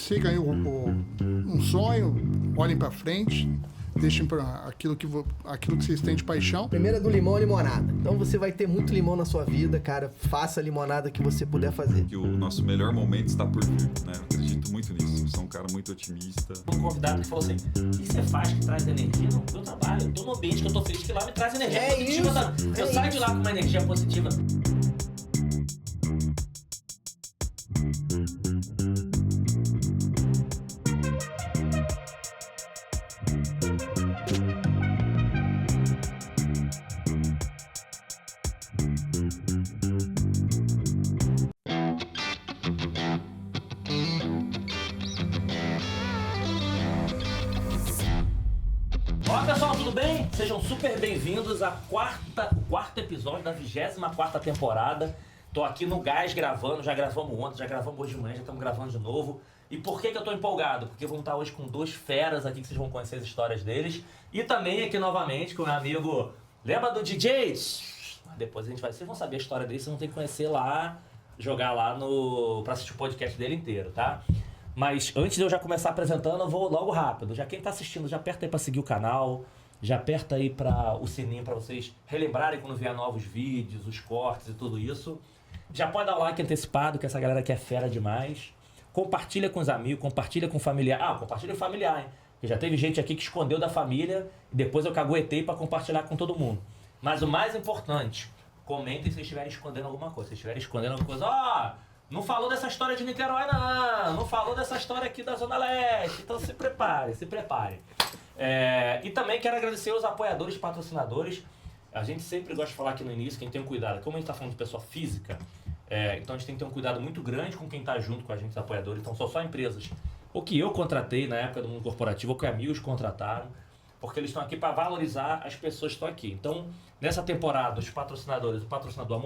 siga aí um sonho, olhem para frente, deixem para aquilo que vocês têm de paixão. Primeira do limão, limonada. Então você vai ter muito limão na sua vida, cara. Faça a limonada que você puder fazer. Que o nosso melhor momento está por vir, né? Eu acredito muito nisso. Eu sou um cara muito otimista. Um convidado que falou assim: o que você faz que traz energia? Não, eu trabalho, eu tô no ambiente que eu tô feliz, que lá me traz energia positiva. Isso, Eu saio de lá com uma energia positiva. Olá pessoal, tudo bem? Sejam super bem-vindos ao quarto episódio da 24ª temporada. Tô aqui no Gás gravando, já gravamos ontem, já gravamos hoje de manhã, já estamos gravando de novo. E por que eu tô empolgado? Porque vamos estar hoje com dois feras aqui que vocês vão conhecer as histórias deles. E também aqui novamente com o meu amigo, lembra do DJ? Depois vocês vão saber a história dele, vocês vão ter que conhecer lá, jogar lá pra assistir o podcast dele inteiro, tá? Mas antes de eu já começar apresentando, eu vou logo rápido. Já quem tá assistindo, já aperta aí pra seguir o canal, já aperta aí o sininho pra vocês relembrarem quando vier novos vídeos, os cortes e tudo isso. Já pode dar o like antecipado, que essa galera aqui é fera demais. Compartilha com os amigos, compartilha com o familiar. Compartilha com o familiar, hein? Porque já teve gente aqui que escondeu da família e depois eu caguetei pra compartilhar com todo mundo. Mas o mais importante, comentem se vocês estiverem escondendo alguma coisa. Se estiverem escondendo alguma coisa, não falou dessa história de Niterói não falou dessa história aqui da Zona Leste. Então se prepare. E também quero agradecer os apoiadores e patrocinadores. A gente sempre gosta de falar aqui no início, quem tem um cuidado, como a gente está falando de pessoa física, então a gente tem que ter um cuidado muito grande com quem está junto com a gente, os apoiadores. Então são só empresas, ou que eu contratei na época do mundo corporativo, ou que amigos contrataram, porque eles estão aqui para valorizar as pessoas que estão aqui. Então, nessa temporada, os patrocinadores, o patrocinador A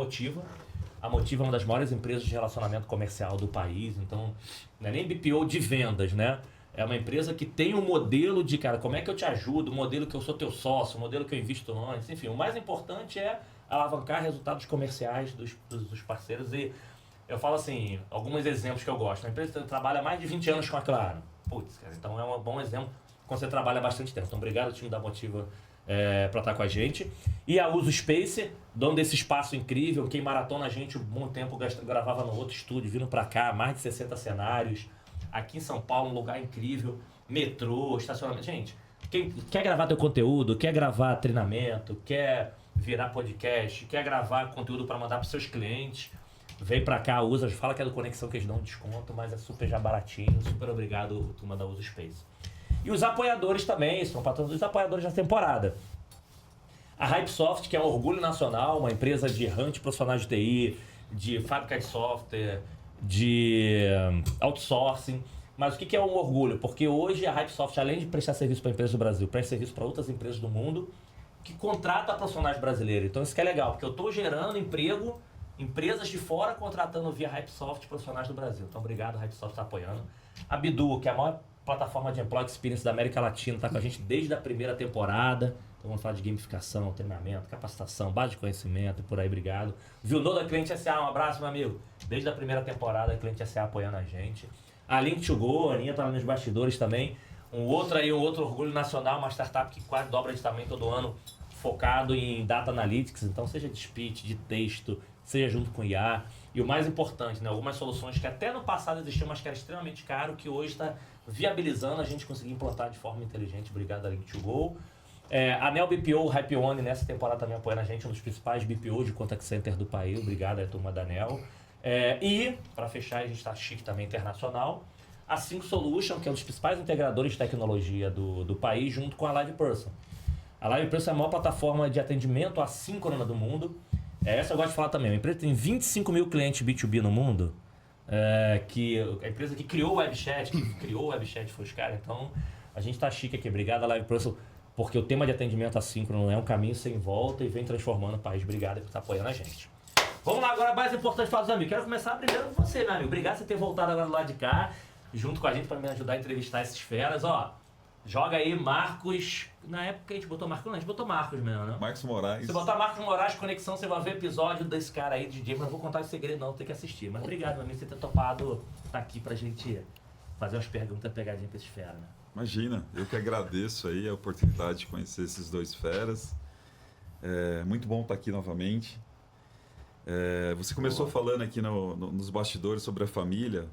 Motiva é uma das maiores empresas de relacionamento comercial do país, então não é nem BPO de vendas, né? É uma empresa que tem um modelo de, cara, como é que eu te ajudo, o modelo que eu sou teu sócio, o modelo que eu invisto antes, enfim. O mais importante é alavancar resultados comerciais dos parceiros. E eu falo assim, alguns exemplos que eu gosto. Uma empresa que trabalha há mais de 20 anos com a Claro. Putz, cara, então é um bom exemplo quando você trabalha há bastante tempo. Então, obrigado, time da Motiva, para estar com a gente. E a Uso Space, dono desse espaço incrível, quem maratona a gente um bom tempo gravava no outro estúdio, vindo para cá, mais de 60 cenários. Aqui em São Paulo, um lugar incrível, metrô, estacionamento. Gente, quem quer gravar teu conteúdo, quer gravar treinamento, quer virar podcast, quer gravar conteúdo para mandar para seus clientes, vem para cá, usa, fala que é do Conexão que eles dão um desconto, mas é super já baratinho. Super obrigado, turma da Uso Space. E os apoiadores também, são patrocinadores apoiadores da temporada. A Hypesoft, que é um orgulho nacional, uma empresa de hunt profissionais de TI, de fábrica de software, de outsourcing. Mas o que é um orgulho? Porque hoje a Hypesoft, além de prestar serviço para empresas do Brasil, presta serviço para outras empresas do mundo que contratam profissionais brasileiros. Então isso que é legal, porque eu estou gerando emprego, empresas de fora contratando via Hypesoft profissionais do Brasil. Então obrigado, a Hypesoft está apoiando. A Bidu, que é a maior plataforma de Employee Experience da América Latina, está com a gente desde a primeira temporada. Então vamos falar de gamificação, treinamento, capacitação, base de conhecimento e por aí, obrigado. Vilnô da Cliente SA, um abraço, meu amigo. Desde a primeira temporada, a Cliente SA apoiando a gente. A Link2Go, a Aninha tá lá nos bastidores também. Um outro orgulho nacional, uma startup que quase dobra de tamanho todo ano, focado em Data Analytics. Então seja de speech, de texto, seja junto com IA. E o mais importante, né, algumas soluções que até no passado existiam, mas que era extremamente caro, que hoje está viabilizando a gente conseguir implantar de forma inteligente. Obrigado a Link2Go. A Neo BPO, Hype One, nessa temporada também apoiando a gente, um dos principais BPO de contact center do país. Obrigado à turma da Neo. E, para fechar, a gente está chique também internacional. A Sync Solution, que é um dos principais integradores de tecnologia do país, junto com a LivePerson. A LivePerson é a maior plataforma de atendimento assíncrona do mundo. Essa eu gosto de falar também. A empresa tem 25 mil clientes B2B no mundo. A empresa que criou o WebChat, foi os caras. Então, a gente está chique aqui. Obrigado a LivePerson, porque o tema de atendimento assíncrono é um caminho sem volta e vem transformando o país. Obrigado por estar apoiando a gente. Vamos lá, agora mais importante para os amigos. Quero começar primeiro com você, meu amigo. Obrigado por você ter voltado agora do lado de cá, junto com a gente, para me ajudar a entrevistar esses feras. Joga aí Marcos. Na época a gente botou Marcos, não, a gente botou Marcos mesmo, né? Marcos Moraes. Se botar Marcos Moraes Conexão, você vai ver episódio desse cara aí, DJ, mas não vou contar esse segredo não, tem que assistir. Mas obrigado, meu amigo, por você ter topado estar aqui pra gente fazer umas perguntas pegadinhas pra esses fera, né? Imagina, eu que agradeço aí a oportunidade de conhecer esses dois feras. É muito bom estar aqui novamente. Você começou falando aqui nos bastidores sobre a família.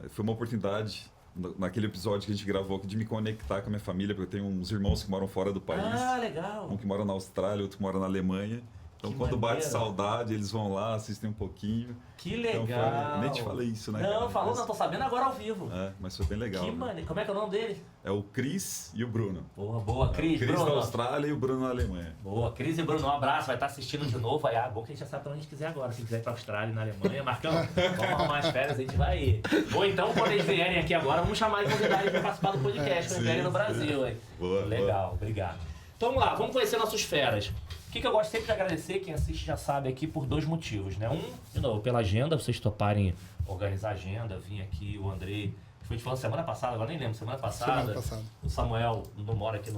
Foi uma oportunidade, naquele episódio que a gente gravou aqui, de me conectar com a minha família, porque eu tenho uns irmãos que moram fora do país. Ah, legal. Um que mora na Austrália, outro que mora na Alemanha. Então, Que quando bate maneiro. saudade, eles vão lá, assistem um pouquinho. Que Então, legal. nem te falei isso, né? Não, cara? falou, Mas- não, tô sabendo agora ao vivo. mas foi bem legal. Que né? maneiro. Como é que é o nome dele? É o Cris e o Bruno. Porra, boa, Cris, Cris Bruno. da Austrália e o Bruno na Alemanha. Boa, Cris e Bruno, um abraço, vai estar assistindo de novo. Aí, bom que a gente já sabe pra onde a gente quiser agora. Se quiser ir pra Austrália, na Alemanha, Marcão, vamos arrumar as férias, a gente vai ir. Ou então, quando eles vierem aqui agora, vamos chamar e convidar eles pra participar do podcast, quando sim, vierem no sim. Brasil, hein? Boa, Legal, obrigado. Então vamos lá, vamos conhecer nossos feras. O que eu gosto sempre de agradecer, quem assiste já sabe aqui, por dois motivos, né? Um, de novo, pela agenda, vocês toparem organizar a agenda, vim aqui, o Andrei, foi te falando semana passada, agora nem lembro, semana passada. O Samuel não mora aqui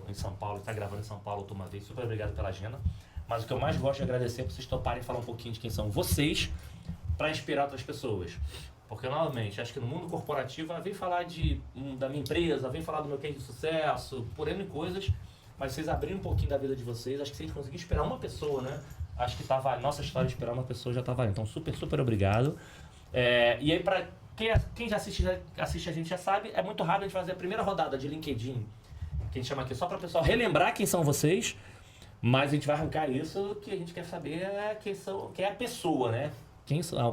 em São Paulo, está gravando em São Paulo outra vez, super obrigado pela agenda. Mas o que eu mais gosto de agradecer é por vocês toparem falar um pouquinho de quem são vocês, para inspirar outras pessoas. Porque, novamente, acho que no mundo corporativo, vem falar da minha empresa, vem falar do meu case de sucesso, por N coisas, mas vocês abrirem um pouquinho da vida de vocês, acho que se a gente conseguir inspirar uma pessoa, né? Acho que nossa história de inspirar uma pessoa já tá valendo. Então, super, super obrigado. E aí, para quem já assiste a gente já sabe, é muito rápido a gente fazer a primeira rodada de LinkedIn, que a gente chama aqui só para o pessoal relembrar quem são vocês, mas a gente vai arrancar isso, que a gente quer saber quem é a pessoa, né?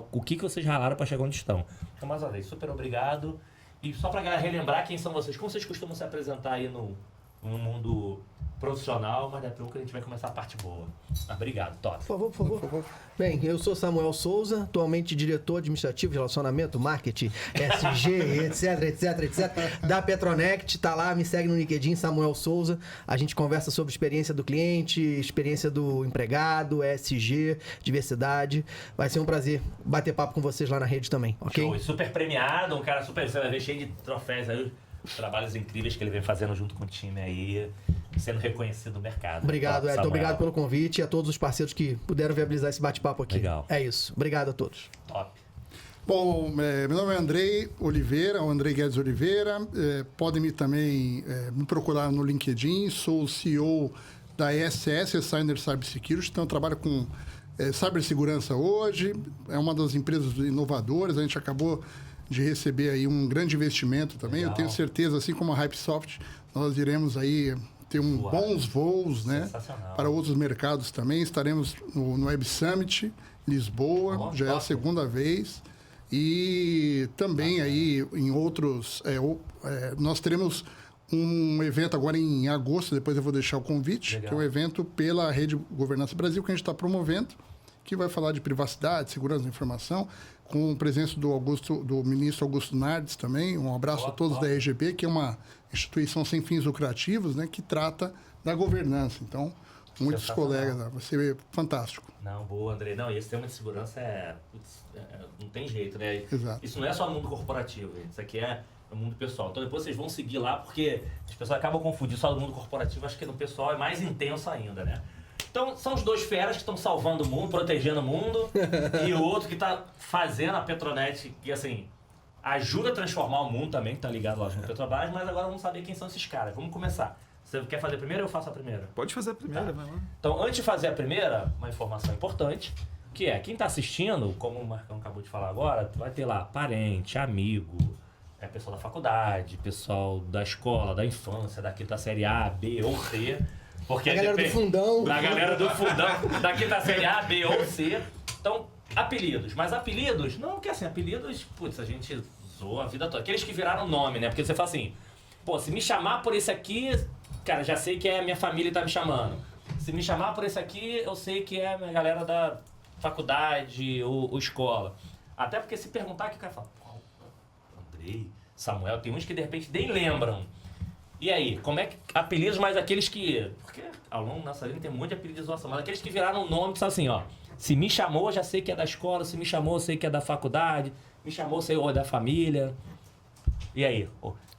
O que vocês ralaram para chegar onde estão. Então, mais uma vez, super obrigado. E só para relembrar quem são vocês, como vocês costumam se apresentar aí no mundo profissional, mas daqui a pouco a gente vai começar a parte boa. Obrigado, Top. Por favor. Bem, eu sou Samuel Souza, atualmente diretor administrativo de relacionamento, marketing, SG, etc, da Petronect. Tá lá, me segue no LinkedIn, Samuel Souza. A gente conversa sobre experiência do cliente, experiência do empregado, SG, diversidade. Vai ser um prazer bater papo com vocês lá na rede também, ok? Show. E super premiado, um cara super, você vai ver, cheio de troféus aí, trabalhos incríveis que ele vem fazendo junto com o time aí, sendo reconhecido no mercado. Obrigado, Top, Edson. Samuel. Obrigado pelo convite e a todos os parceiros que puderam viabilizar esse bate-papo aqui. Legal. É isso. Obrigado a todos. Top. Bom, meu nome é Andrei Oliveira, o Andrei Guedes Oliveira. Podem também me procurar no LinkedIn. Sou o CEO da ESS, Signer Cybersecurity. Então, eu trabalho com cibersegurança hoje. É uma das empresas inovadoras. A gente acabou de receber aí um grande investimento também. Legal. Eu tenho certeza, assim como a Hypesoft, nós iremos aí ter bons voos, né, Sensacional. para outros mercados também. Estaremos no Web Summit, Lisboa, já é a top. segunda vez. E também aí em outros... nós teremos um evento agora em agosto, depois eu vou deixar o convite, Legal. que é um evento pela Rede Governança Brasil, que a gente está promovendo, que vai falar de privacidade, segurança da informação, com a presença do ministro Augusto Nardes também. Um abraço a todos da RGB, que é uma instituição sem fins lucrativos, né, que trata da governança. Então, muitos colegas lá, vai ser fantástico. Não, boa, André. Não, e esse tema de segurança não tem jeito, né? Exato. Isso não é só no mundo corporativo, gente. Isso aqui é no mundo pessoal. Então depois vocês vão seguir lá, porque as pessoas acabam confundindo só no mundo corporativo. Acho que no pessoal é mais intenso ainda, né? Então são os dois feras que estão salvando o mundo, protegendo o mundo, e o outro que está fazendo a Petronet, que assim, ajuda a transformar o mundo também, que tá ligado lá no Petrobras, mas agora vamos saber quem são esses caras. Vamos começar. Você quer fazer a primeira ou eu faço a primeira? Pode fazer a primeira, Tá. vai lá. Então, antes de fazer a primeira, uma informação importante, que é, quem está assistindo, como o Marcão acabou de falar agora, vai ter lá parente, amigo, pessoal da faculdade, pessoal da escola, da infância, daqui da série A, B ou C. Porque A galera do fundão. Da galera do fundão, daqui da série A, B ou C. Então, apelidos. Mas apelidos, não, porque assim, apelidos, putz, a gente zoa a vida toda. Aqueles que viraram nome, né? Porque você fala assim, pô, se me chamar por esse aqui, cara, já sei que é a minha família que tá me chamando. Se me chamar por esse aqui, eu sei que é a minha galera da faculdade ou escola. Até porque se perguntar, que o cara fala, qual? Andrei, Samuel, tem uns que de repente nem lembram. E aí, como é que... Apelidos, mas aqueles que... Porque ao longo da nossa vida tem um monte de apelidos de zoação, mas aqueles que viraram nome, são assim, ó. Se me chamou, já sei que é da escola. Se me chamou, sei que é da faculdade. Me chamou, sei, ou é da família. E aí?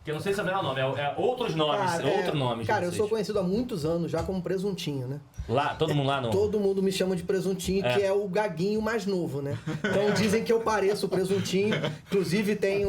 Porque eu não sei se é o melhor nome, é outros nomes, outro nome. Cara, eu sou conhecido há muitos anos já como Presuntinho, né? Lá, todo mundo lá não. Todo mundo me chama de Presuntinho, que é o gaguinho mais novo, né? Então dizem que eu pareço o Presuntinho. Inclusive tem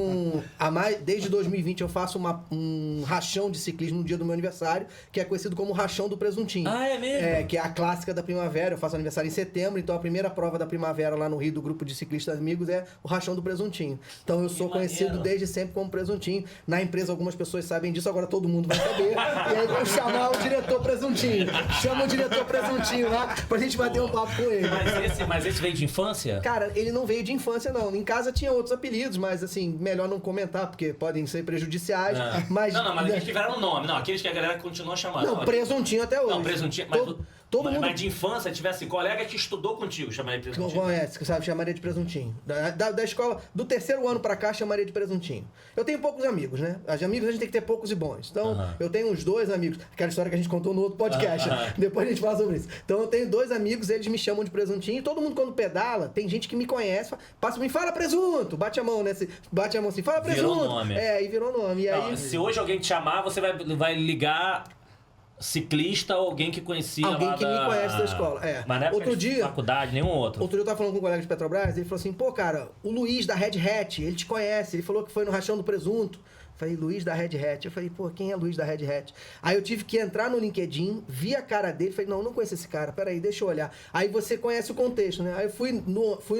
desde 2020 eu faço um rachão de ciclismo no dia do meu aniversário, que é conhecido como rachão do Presuntinho. Ah, é mesmo? Que é a clássica da primavera. Eu faço aniversário em setembro, então a primeira prova da primavera lá no Rio do grupo de ciclistas amigos é o rachão do Presuntinho. Então eu sou conhecido desde sempre como Presuntinho. Na empresa algumas pessoas sabem disso, agora todo mundo vai saber. E aí vou chamar o diretor Presuntinho. Chama o diretor Presuntinho lá pra gente bater um papo com ele. Mas esse veio de infância? Cara, ele não veio de infância, não. Em casa tinha outros apelidos, mas assim, melhor não comentar, porque podem ser prejudiciais. Mas, mas aqueles tiveram um nome. Não, aqueles que a galera continua chamando. Não, Presuntinho até hoje. Não, Presuntinho. Todo mundo... Mas de infância, tivesse colega que estudou contigo, chamaria de Presuntinho. Conhece, sabe, chamaria de Presuntinho. Da escola, do terceiro ano pra cá, chamaria de Presuntinho. Eu tenho poucos amigos, né? Os amigos a gente tem que ter poucos e bons. Então, eu tenho uns 2 amigos. Aquela história que a gente contou no outro podcast. Depois a gente fala sobre isso. Então, eu tenho 2 amigos, eles me chamam de Presuntinho. E todo mundo, quando pedala, tem gente que me conhece, passa pra mim, fala presunto! Bate a mão, né? Bate a mão assim, fala presunto! Virou nome. E virou nome. E aí... Se hoje alguém te chamar, você vai ligar... ciclista ou alguém que conhecia alguém lá que me conhece da escola, Mas na época outro dia, faculdade, nenhum outro. Outro dia eu tava falando com um colega de Petrobras, ele falou assim, pô, cara, o Luiz da Red Hat, ele te conhece, ele falou que foi no Rachão do Presunto. Falei, Luiz da Red Hat. Eu falei, pô, quem é Luiz da Red Hat? Aí eu tive que entrar no LinkedIn, vi a cara dele, falei, não conheço esse cara, peraí, deixa eu olhar. Aí você conhece o contexto, né? Aí eu fui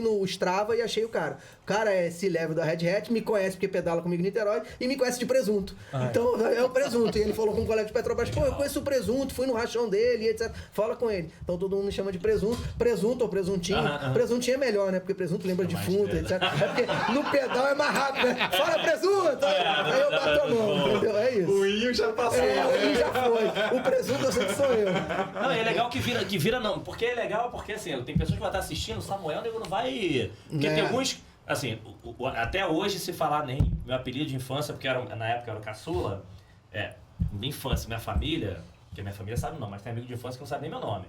no Strava e achei o cara. O cara é C-Level da Red Hat, me conhece porque pedala comigo em Niterói e me conhece de Presunto. Então, é o Presunto. E ele falou com um colega de Petrobras, pô, eu conheço o Presunto, fui no rachão dele, etc. Fala com ele. Então todo mundo me chama de Presunto. Presunto ou Presuntinho. Presuntinho é melhor, né? Porque Presunto lembra defunto, etc. É porque no pedal é mais rápido, né? Fala Presunto! Aí eu bato a mão. Entendeu? É isso. O Inho já passou. O Inho já foi. O Presunto eu sei que sou eu. Não, é legal que vira não. Porque é legal, porque assim, tem pessoas que vão estar assistindo, o Samuel, o nego não vai... Porque tem alguns... Assim, até hoje, se falar nem meu apelido de infância, porque na época eu era caçula, minha infância, minha família, porque minha família sabe não, mas tem amigo de infância que não sabe nem meu nome.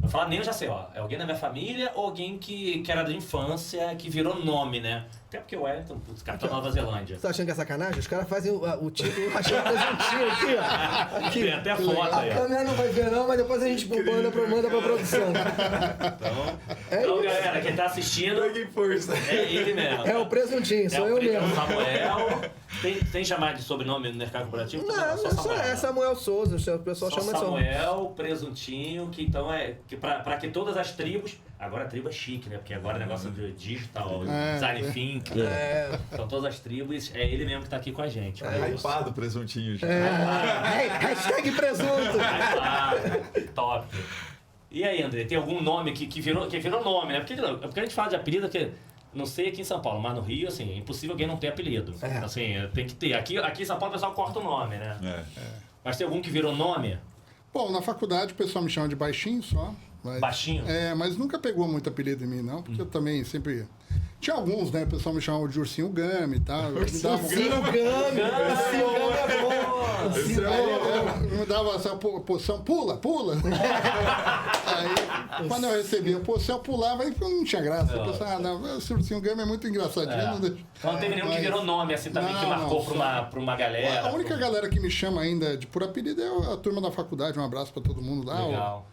Eu falar nem eu já sei, ó, é alguém da minha família ou alguém que era da infância, que virou nome, né? Até porque o Wellington, putz, cara, tá na Nova Zelândia. Você tá achando que é sacanagem? Os caras fazem o título achando Presuntinho aqui, ó. Aqui. Tem até a foto aí, ó. A câmera não vai ver não, mas depois a gente manda pra produção. Então, galera, quem tá assistindo, força. é ele mesmo. É o Presuntinho, sou eu mesmo. É o Samuel. Tem chamado de sobrenome no mercado corporativo? Não, só é Samuel Souza, o pessoal chama de Samuel, Presuntinho, que então pra que todas as tribos... Agora a tribo é chique, né? Porque agora é negócio de digital, design thinking. Então todas as tribos, é ele mesmo que tá aqui com a gente. Hypado o Presuntinho. Hashtag Presunto. Top. E aí, André, tem algum nome que virou nome, né? Porque a gente fala de apelido que... Não sei aqui em São Paulo, mas no Rio, assim, é impossível alguém não ter apelido. Assim, tem que ter. Aqui em São Paulo o pessoal corta o nome, né? Mas tem algum que virou nome? Bom, na faculdade o pessoal me chama de Baixinho só. Mas, Baixinho? Mas nunca pegou muito apelido em mim, não, porque eu também sempre... Tinha alguns, né? O pessoal me chamava de Ursinho Gami e tal. Ursinho Gami é bom. Me dava essa poção, pula. Aí, quando eu recebia a poção, eu pulava e não tinha graça. Eu pensava, não, esse Ursinho Gami é muito engraçadinho. Não deixa. Então não teve nenhum que virou nome, assim, também, que marcou pra uma galera. A única galera que me chama ainda por apelido é a turma da faculdade. Um abraço pra todo mundo lá. Legal.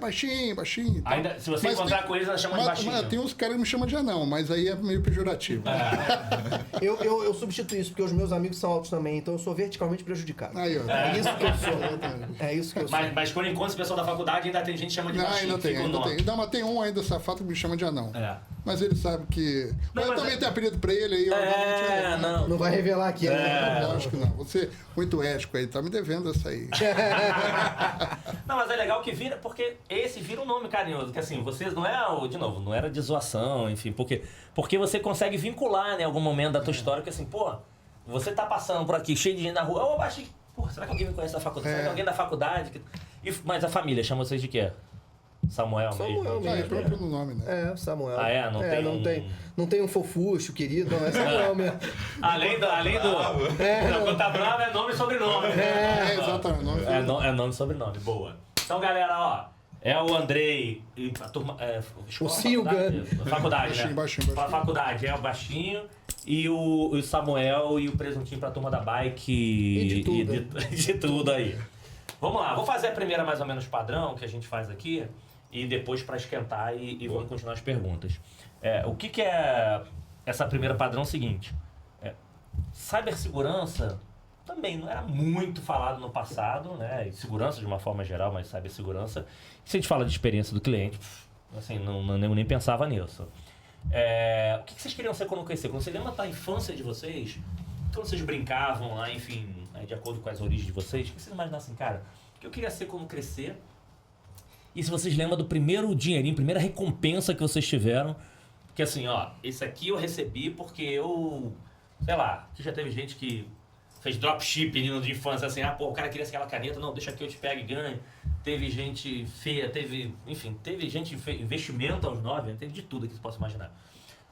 Baixinho. Ainda, se você encontrar com eles, ela chama de baixinho. Mas tem uns caras que me chamam de anão, mas aí é meio pejorativo. Eu substituo isso, porque os meus amigos são altos também, então eu sou verticalmente prejudicado. Aí, ó. É isso que eu sou. É isso que eu sou. Mas quando encontra esse pessoal da faculdade, ainda tem gente que chama de baixinho. Ainda tem. Não, mas tem um ainda safado que me chama de anão. Mas ele sabe que... Mas eu também tenho apelido pra ele aí. Não vai revelar aqui, né? Não, acho que não. Você é muito ético aí, tá me devendo essa aí. Não, mas é legal que vira, porque esse vira um nome carinhoso, que assim, vocês não de novo, não era de zoação, enfim, porque você consegue vincular, né, algum momento da tua história, que assim, pô, você tá passando por aqui, cheio de gente na rua, ô, Baixinho, pô, será que alguém me conhece da faculdade? Será que alguém da faculdade? Mas a família chama vocês de quê? Samuel mesmo. É próprio no nome, né? Samuel. Não tem um fofucho, querido, não, é Samuel mesmo. Além do... Quando tá bravo é nome e sobrenome. Exatamente. É nome e sobrenome, boa. Então, galera, ó, é o Andrei, a turma... O Cio Gami. Faculdade, né? Baixinho. Faculdade, é o Baixinho E o Samuel e o presuntinho pra turma da bike E de tudo. de tudo aí. Vamos lá, vou fazer a primeira mais ou menos padrão que a gente faz aqui e depois pra esquentar e vamos continuar as perguntas. O que é essa primeira padrão? É o seguinte, cibersegurança também não era muito falado no passado, né? E segurança de uma forma geral, mas cibersegurança. Se a gente fala de experiência do cliente, assim, eu nem pensava nisso. O que vocês queriam ser quando crescer? Quando você lembra da infância de vocês, quando vocês brincavam lá, enfim, de acordo com as origens de vocês, o que vocês imaginavam assim, cara, o que eu queria ser quando crescer? E se vocês lembram do primeiro dinheirinho, primeira recompensa que vocês tiveram, que assim, ó, esse aqui eu recebi porque eu, sei lá, que já teve gente que fez dropshipping de infância, assim, o cara queria aquela caneta, não, deixa aqui eu te pego e ganho. Teve gente feia, teve gente investimento aos 9, teve de tudo que você possa imaginar.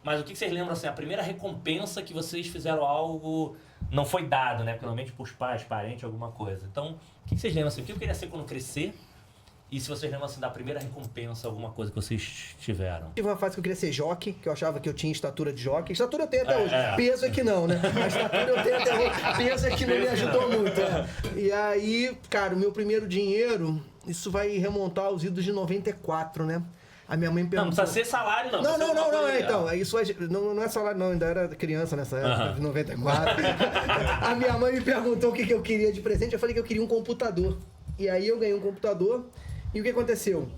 Mas o que vocês lembram, assim, a primeira recompensa que vocês fizeram algo, não foi dado, né? Normalmente por pais, parentes, alguma coisa. Então, o que vocês lembram, assim, o que eu queria ser quando crescer? E se vocês lembram, assim, da primeira recompensa, alguma coisa que vocês tiveram? Tive uma fase que eu queria ser jockey, que eu achava que eu tinha estatura de jockey. Estatura eu tenho até hoje. Peso é que não, né? A estatura eu tenho até hoje. Peso é que não me ajudou muito. E aí, cara, o meu primeiro dinheiro, isso vai remontar aos idos de 94, né? A minha mãe me perguntou... Não precisa ser salário, não. Então, isso não é salário, não. Ainda era criança nessa época, de 94. A minha mãe me perguntou o que eu queria de presente. Eu falei que eu queria um computador. E aí eu ganhei um computador. E o que aconteceu?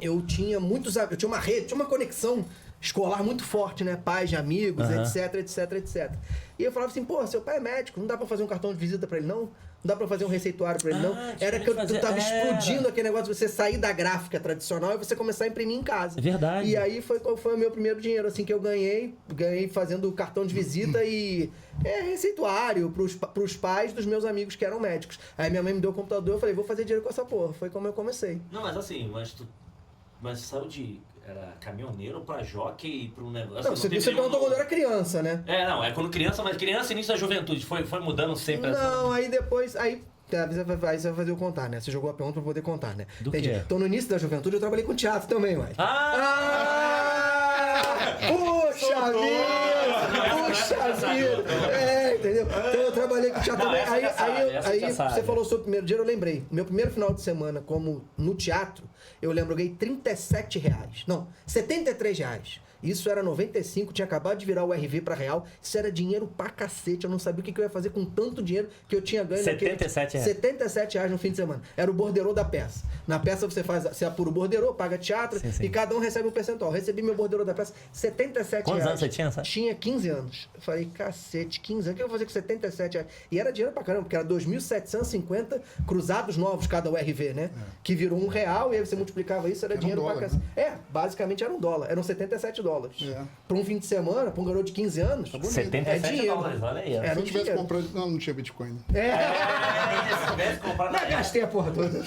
Eu tinha uma rede, tinha uma conexão escolar muito forte, né? Pais de amigos, etc. E eu falava assim, pô, seu pai é médico, não dá pra fazer um cartão de visita pra ele, não? Não dá pra fazer um receituário pra ele, não? Era que eu tava explodindo aquele negócio de você sair da gráfica tradicional e você começar a imprimir em casa. É verdade. E aí foi o meu primeiro dinheiro, assim, que eu ganhei fazendo cartão de visita e receituário pros pais dos meus amigos que eram médicos. Aí minha mãe me deu o computador, eu falei, vou fazer dinheiro com essa porra. Foi como eu comecei. Não, mas assim, mas saiu de... Era caminhoneiro pra jockey, pra um negócio... Não, você perguntou quando eu era criança, né? É quando criança, mas criança início da juventude. Foi mudando sempre Não, aí depois... Aí você vai fazer eu contar, né? Você jogou a pergunta pra poder contar, né? Do quê? Então, no início da juventude, eu trabalhei com teatro também, ué. Puxa vida! Entendeu? Então, eu trabalhei com teatro também. Aí você falou sobre o primeiro dinheiro, eu lembrei. Meu primeiro final de semana, como no teatro, eu lembro, eu ganhei R$37. Não, R$73. Isso era 95, tinha acabado de virar o RV pra real. Isso era dinheiro pra cacete. Eu não sabia o que eu ia fazer com tanto dinheiro que eu tinha ganho. R$77. R$77 no fim de semana. Era o borderô da peça. Na peça você apura o borderô, paga teatro e cada um recebe um percentual. Recebi meu borderô da peça, R$77. Quantos anos você tinha, sabe? Tinha 15 anos. Eu falei, cacete, 15 anos. O que eu vou fazer com R$77? E era dinheiro pra caramba, porque era 2.750 cruzados novos cada URV, né? Que virou R$1 e aí você multiplicava isso, era dinheiro pra cacete. Né? Basicamente era $1. Eram $77. Para um fim de semana, para um garoto de 15 anos, $77, olha aí. Era Se eu tivesse comprado... Não tinha Bitcoin. Se tivesse comprado... Não, gastei a porra toda.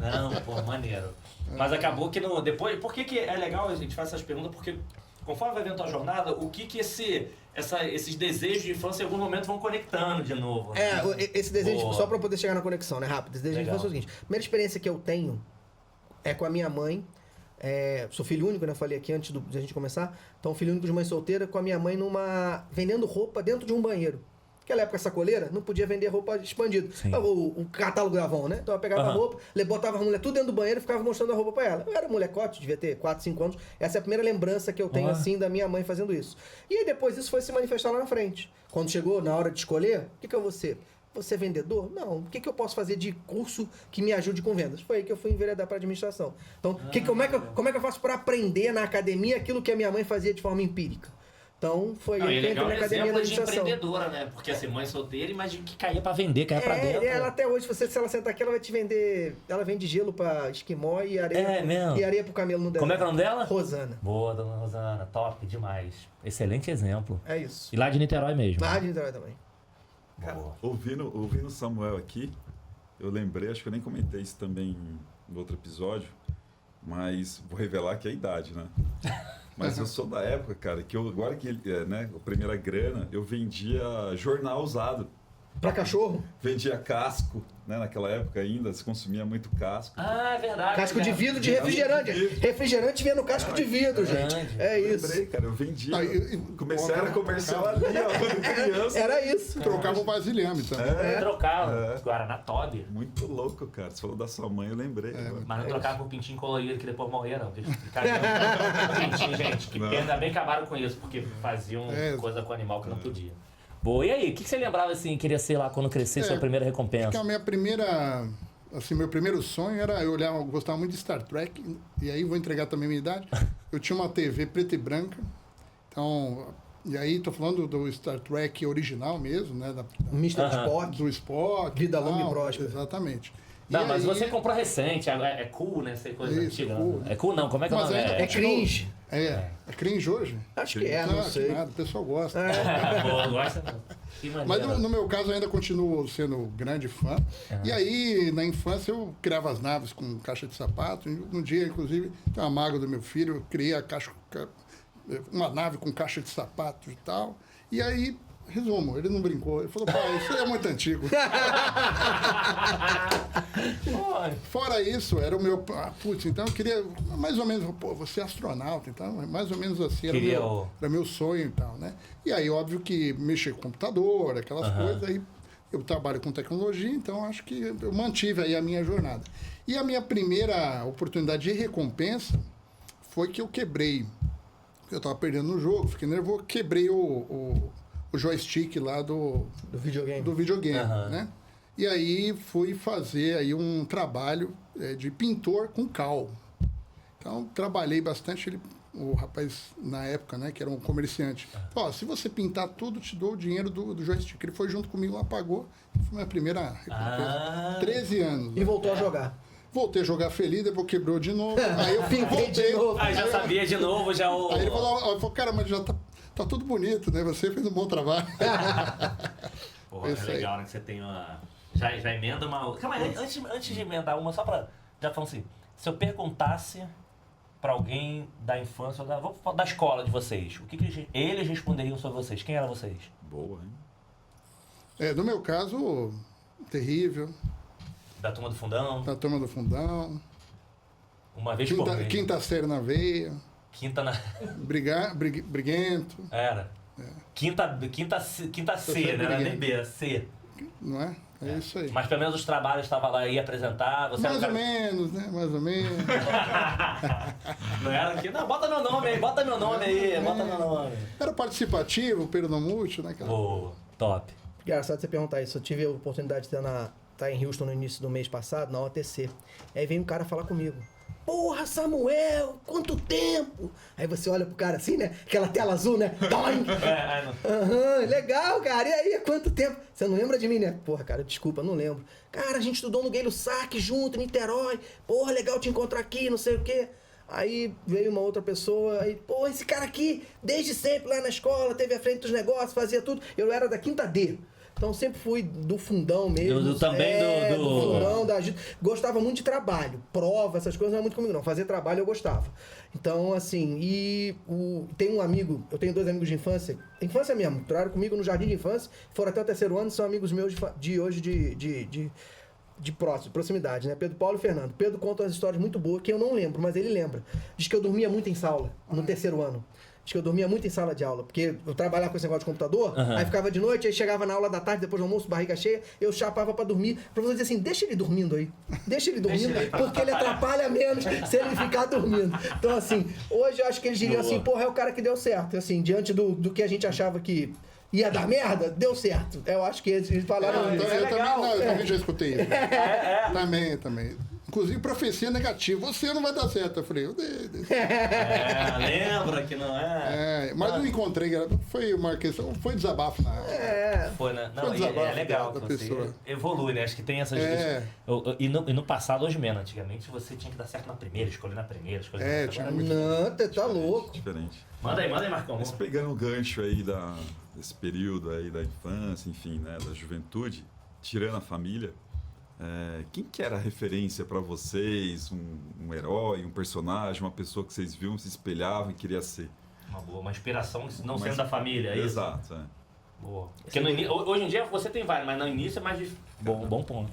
Não, pô, maneiro. Mas acabou que depois... Por que é legal a gente fazer essas perguntas? Porque conforme vai vendo a tua jornada, o que esses desejos de infância em algum momento vão conectando de novo. Né? Esse desejo, só para poder chegar na conexão, né, rápido. Esse desejo de infância é o seguinte. A primeira experiência que eu tenho é com a minha mãe. Sou filho único, né? Falei aqui antes de a gente começar. Então, filho único de mãe solteira, com a minha mãe vendendo roupa dentro de um banheiro. Naquela época, sacoleira, não podia vender roupa expandida. O catálogo da Avon, né? Então, eu pegava a roupa, botava a mulher tudo dentro do banheiro e ficava mostrando a roupa pra ela. Eu era molecote, devia ter 4, 5 anos. Essa é a primeira lembrança que eu tenho, assim, da minha mãe fazendo isso. E aí, depois, isso foi se manifestar lá na frente. Quando chegou na hora de escolher, o que eu vou ser? Você é vendedor? Não. O que eu posso fazer de curso que me ajude com vendas? Foi aí que eu fui enveredar para administração. Então, como é que eu faço para aprender na academia aquilo que a minha mãe fazia de forma empírica? Então, foi aí que entrei na academia da administração. De empreendedora, né? Porque assim, mãe solteira, mas que caía para vender, caía para dentro. Ela até hoje, se ela sentar aqui, ela vai te vender... Ela vende gelo para esquimó e areia. Mesmo? E areia pro camelo no deserto. Como é que é o nome dela? Rosana. Boa, dona Rosana. Top demais. Excelente exemplo. É isso. E lá de Niterói mesmo. Lá de Niterói também. Ouvindo o Samuel aqui, eu lembrei, acho que eu nem comentei isso também no outro episódio, mas vou revelar que é a idade, né? Mas eu sou da época, cara, que agora que, né, a primeira grana, eu vendia jornal usado. Pra cachorro. Vendia casco, né? Naquela época ainda se consumia muito casco. Ah, é verdade. Casco de cara. vidro de refrigerante. Refrigerante vinha no casco de vidro, gente. É Eu isso. lembrei, cara, eu vendia. Comecei Era comercial ali, ó, quando criança. Era isso. Trocava o vasilhame também. Trocava. Guaraná Toby. Muito louco, cara. Você falou da sua mãe, eu lembrei. Mas não trocava por pintinho colorido que depois morreram. Deixa eu explicar. Pintinho, gente. Que ainda bem que acabaram com isso, porque faziam coisa com animal que não podia. Boa, e aí? O que você lembrava assim, queria ser lá quando crescer, sua primeira Acho recompensa? que a minha primeira... Assim, meu primeiro sonho era... Eu gostava muito de Star Trek. E aí, vou entregar também a minha idade. Eu tinha uma TV preta e branca. Então... E aí, tô falando do Star Trek original mesmo, né? Mr. Spock. Do Spock. Vida e tal. longa e próspera. Exatamente. Não, E mas aí- você comprou recente, é cool, né? Essa coisa Isso, antiga. cool. É cool não, como é que é o Mas nome? ainda É cringe. É cringe hoje? Acho que é, não que sei. nada, o pessoal gosta. Boa, gosta não. Que Mas maneiro. no meu caso, eu ainda continuo sendo grande fã. E aí, na infância, eu criava as naves com caixa de sapato. Um dia, inclusive, tem uma mágoa do meu filho, eu criei uma nave com caixa de sapato e tal. E aí, resumo, ele não brincou. Ele falou, pai, isso é muito antigo. Fora isso, era o meu... putz, então eu queria mais ou menos... Pô, você é astronauta, então mais ou menos assim. Era meu sonho e tal, né? E aí, óbvio que mexer com computador, aquelas coisas, aí eu trabalho com tecnologia, então acho que eu mantive aí a minha jornada. E a minha primeira oportunidade de recompensa foi que eu quebrei. Eu estava perdendo no jogo, fiquei nervoso, quebrei o joystick lá do videogame, né? E aí fui fazer aí um trabalho de pintor com cal. Então, trabalhei bastante. O rapaz, na época, né, que era um comerciante, falou, se você pintar tudo, te dou o dinheiro do joystick. Ele foi junto comigo lá, pagou. Foi a minha primeira recompensa. 13 anos. E voltou a jogar. Voltei a jogar feliz, depois quebrou de novo. Aí eu voltei de novo. Aí já sabia de novo, já o... Aí ele falou, cara, mas já tá tudo bonito, né? Você fez um bom trabalho. Porra, é legal, né? Que você tem uma... Já emenda uma... Calma aí, antes de emendar uma, só pra... Já falando assim, se eu perguntasse pra alguém da infância, vou falar da escola de vocês, o que eles responderiam sobre vocês? Quem eram vocês? Boa, hein? No meu caso, terrível. Da turma do fundão? Da turma do fundão. Uma vez por mês. Quinta série na veia. Quinta na... Briguento. Era. Quinta C, né? Era nem B, C. Não é? É isso aí. Mas pelo menos os trabalhos estavam lá e apresentar. Você Mais ou menos, né? Mais ou menos. Não era aqui, não, bota meu nome aí, bota meu nome. Era participativo, peronomútil, né? Pô, top. Engraçado você perguntar isso. Eu tive a oportunidade de estar em Houston no início do mês passado, na OTC. Aí vem um cara falar comigo. Porra, Samuel, quanto tempo! Aí você olha pro cara assim, né? Aquela tela azul, né? Legal, cara. E aí, quanto tempo? Você não lembra de mim, né? Porra, cara, desculpa, não lembro. Cara, a gente estudou no Guilherme Sack junto, em Niterói. Porra, legal te encontrar aqui, não sei o quê. Aí veio uma outra pessoa, aí, pô, esse cara aqui, desde sempre lá na escola, teve à frente dos negócios, fazia tudo. Eu era da quinta D. Então sempre fui do fundão mesmo. Do fundão, da ajuda. Gostava muito de trabalho. Prova, essas coisas não é muito comigo, não. Fazer trabalho eu gostava. Então, assim, tem um amigo, eu tenho 2 amigos de infância mesmo, entraram comigo no jardim de infância, foram até o 3º ano, são amigos meus de hoje de proximidade, né? Pedro Paulo e Fernando. Pedro conta umas histórias muito boas que eu não lembro, mas ele lembra. Diz que eu dormia muito em sala, no 3º ano. Diz que eu dormia muito em sala de aula, porque eu trabalhava com esse negócio de computador, aí ficava de noite, aí chegava na aula da tarde, depois do almoço, barriga cheia, eu chapava pra dormir. O professor dizia assim, deixa ele dormindo aí, porque ele atrapalha menos se ele ficar dormindo. Então, assim, hoje eu acho que eles diriam assim, porra, é o cara que deu certo. Assim, diante do que a gente achava que ia dar merda, deu certo. Eu acho que eles falaram isso. Eu também já escutei isso. Também. Inclusive, profecia negativa. Você não vai dar certo. Eu falei, eu dei. Lembra que não é? Mas não encontrei. Foi uma questão. Foi desabafo na área. Foi, né? Não, Foi desabafo é legal da que você pessoa. evolui, né? Acho que tem essas... E no passado, hoje menos. Antigamente, você tinha que dar certo na primeira, escolher na primeira, escolher na segunda. Tinha muito. Não, você tá louco. Diferente. Manda aí, Marcão. Mas pegando o gancho aí desse período aí da infância, enfim, né, da juventude, tirando a família, quem que era a referência para vocês? Um herói, um personagem, uma pessoa que vocês viam, se espelhavam e queria ser? Uma inspiração não sendo da família, é isso? Exato, Boa. Porque hoje em dia você tem vários, mas no início é mais difícil. Bom ponto.